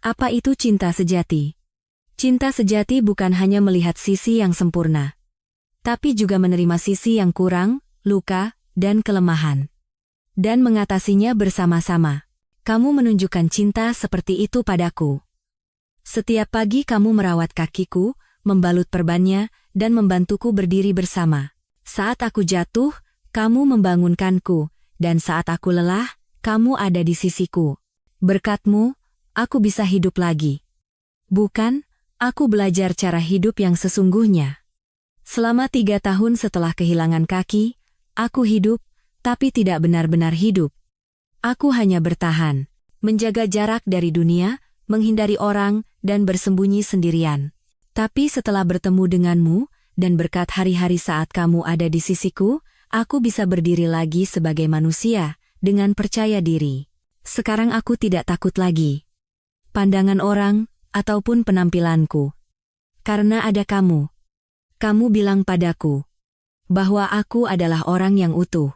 Speaker 1: Apa itu cinta sejati? Cinta sejati bukan hanya melihat sisi yang sempurna. Tapi juga menerima sisi yang kurang, luka, dan kelemahan. Dan mengatasinya bersama-sama. Kamu menunjukkan cinta seperti itu padaku. Setiap pagi kamu merawat kakiku, membalut perbannya, dan membantuku berdiri bersama. Saat aku jatuh, kamu membangunkanku, dan saat aku lelah, kamu ada di sisiku. Berkatmu, aku bisa hidup lagi. Bukan, aku belajar cara hidup yang sesungguhnya. Selama 3 tahun setelah kehilangan kaki, aku hidup, tapi tidak benar-benar hidup. Aku hanya bertahan, menjaga jarak dari dunia, menghindari orang, dan bersembunyi sendirian. Tapi setelah bertemu denganmu, dan berkat hari-hari saat kamu ada di sisiku, aku bisa berdiri lagi sebagai manusia, dengan percaya diri. Sekarang aku tidak takut lagi. Pandangan orang, ataupun penampilanku. Karena ada kamu. Kamu bilang padaku, bahwa aku adalah orang yang utuh.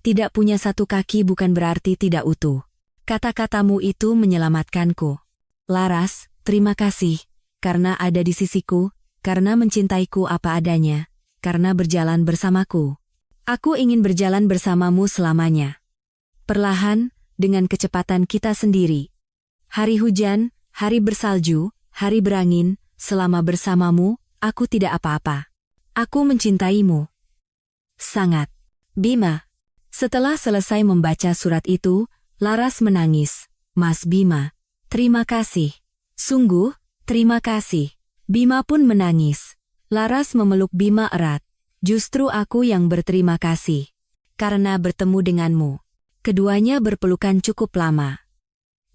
Speaker 1: Tidak punya satu kaki bukan berarti tidak utuh. Kata-katamu itu menyelamatkanku. Laras, terima kasih, karena ada di sisiku, karena mencintaiku apa adanya, karena berjalan bersamaku. Aku ingin berjalan bersamamu selamanya. Perlahan, dengan kecepatan kita sendiri. Hari hujan, hari bersalju, hari berangin, selama bersamamu, aku tidak apa-apa. Aku mencintaimu. Sangat. Bima. Setelah selesai membaca surat itu, Laras menangis. Mas Bima, terima kasih. Sungguh, terima kasih. Bima pun menangis. Laras memeluk Bima erat. Justru aku yang berterima kasih. Karena bertemu denganmu. Keduanya berpelukan cukup lama.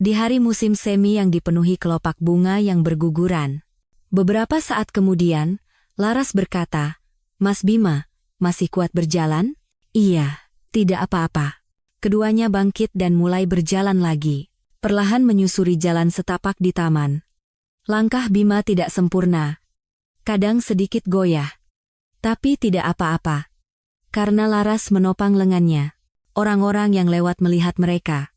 Speaker 1: Di hari musim semi yang dipenuhi kelopak bunga yang berguguran. Beberapa saat kemudian, Laras berkata, "Mas Bima, masih kuat berjalan?" "Iya, tidak apa-apa." Keduanya bangkit dan mulai berjalan lagi. Perlahan menyusuri jalan setapak di taman. Langkah Bima tidak sempurna. Kadang sedikit goyah. Tapi tidak apa-apa. Karena Laras menopang lengannya. Orang-orang yang lewat melihat mereka.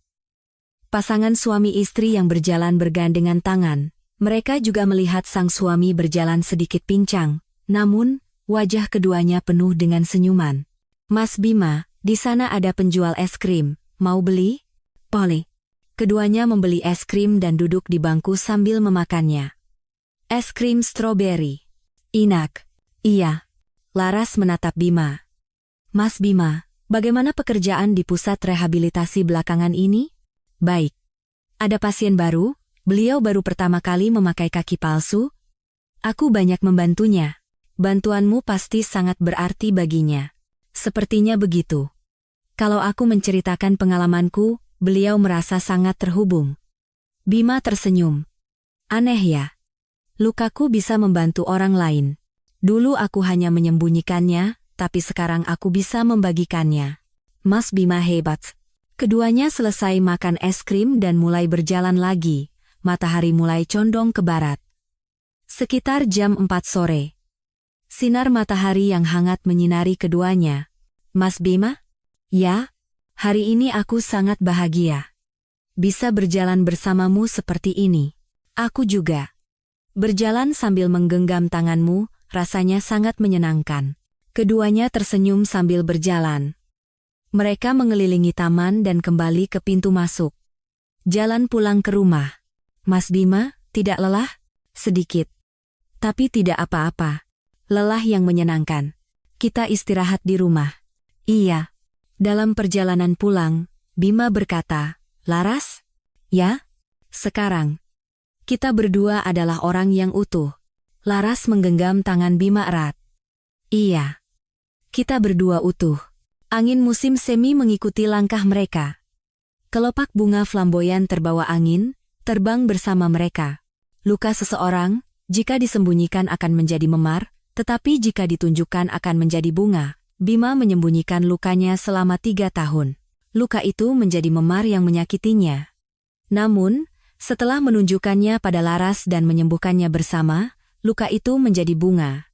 Speaker 1: Pasangan suami istri yang berjalan bergandengan tangan. Mereka juga melihat sang suami berjalan sedikit pincang. Namun, wajah keduanya penuh dengan senyuman. "Mas Bima, di sana ada penjual es krim. Mau beli?" "Boleh." Keduanya membeli es krim dan duduk di bangku sambil memakannya. Es krim stroberi. "Enak." "Iya." Laras menatap Bima. "Mas Bima, bagaimana pekerjaan di pusat rehabilitasi belakangan ini?" "Baik." "Ada pasien baru? Beliau baru pertama kali memakai kaki palsu?" "Aku banyak membantunya. Bantuanmu pasti sangat berarti baginya." "Sepertinya begitu." Kalau aku menceritakan pengalamanku, beliau merasa sangat terhubung. Bima tersenyum. "Aneh ya. Lukaku bisa membantu orang lain. Dulu aku hanya menyembunyikannya, tapi sekarang aku bisa membagikannya." Mas Bima hebat. Keduanya selesai makan es krim dan mulai berjalan lagi. Matahari mulai condong ke barat. Sekitar jam 4 sore. Sinar matahari yang hangat menyinari keduanya. "Mas Bima?" "Ya, hari ini aku sangat bahagia. Bisa berjalan bersamamu seperti ini." "Aku juga." Berjalan sambil menggenggam tanganmu, rasanya sangat menyenangkan. Keduanya tersenyum sambil berjalan. Mereka mengelilingi taman dan kembali ke pintu masuk. Jalan pulang ke rumah. "Mas Bima, tidak lelah?" "Sedikit. Tapi tidak apa-apa. Lelah yang menyenangkan. Kita istirahat di rumah." "Iya." Dalam perjalanan pulang, Bima berkata, "Laras?" "Ya?" "Sekarang, kita berdua adalah orang yang utuh." Laras menggenggam tangan Bima erat. "Iya. Kita berdua utuh." Angin musim semi mengikuti langkah mereka. Kelopak bunga flamboyan terbawa angin, terbang bersama mereka. Luka seseorang, jika disembunyikan akan menjadi memar, tetapi jika ditunjukkan akan menjadi bunga. Bima menyembunyikan lukanya selama 3 tahun. Luka itu menjadi memar yang menyakitinya. Namun, setelah menunjukkannya pada Laras dan menyembuhkannya bersama, luka itu menjadi bunga.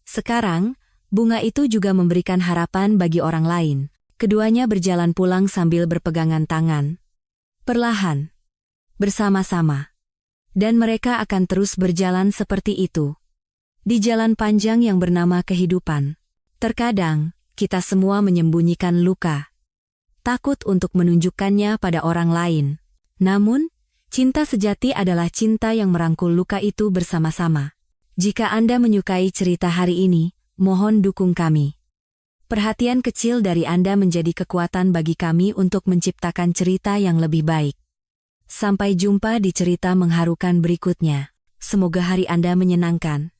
Speaker 1: Sekarang, bunga itu juga memberikan harapan bagi orang lain. Keduanya berjalan pulang sambil berpegangan tangan. Perlahan. Bersama-sama. Dan mereka akan terus berjalan seperti itu. Di jalan panjang yang bernama kehidupan. Terkadang, kita semua menyembunyikan luka. Takut untuk menunjukkannya pada orang lain. Namun, cinta sejati adalah cinta yang merangkul luka itu bersama-sama. Jika Anda menyukai cerita hari ini, mohon dukung kami. Perhatian kecil dari Anda menjadi kekuatan bagi kami untuk menciptakan cerita yang lebih baik. Sampai jumpa di cerita mengharukan berikutnya. Semoga hari Anda menyenangkan.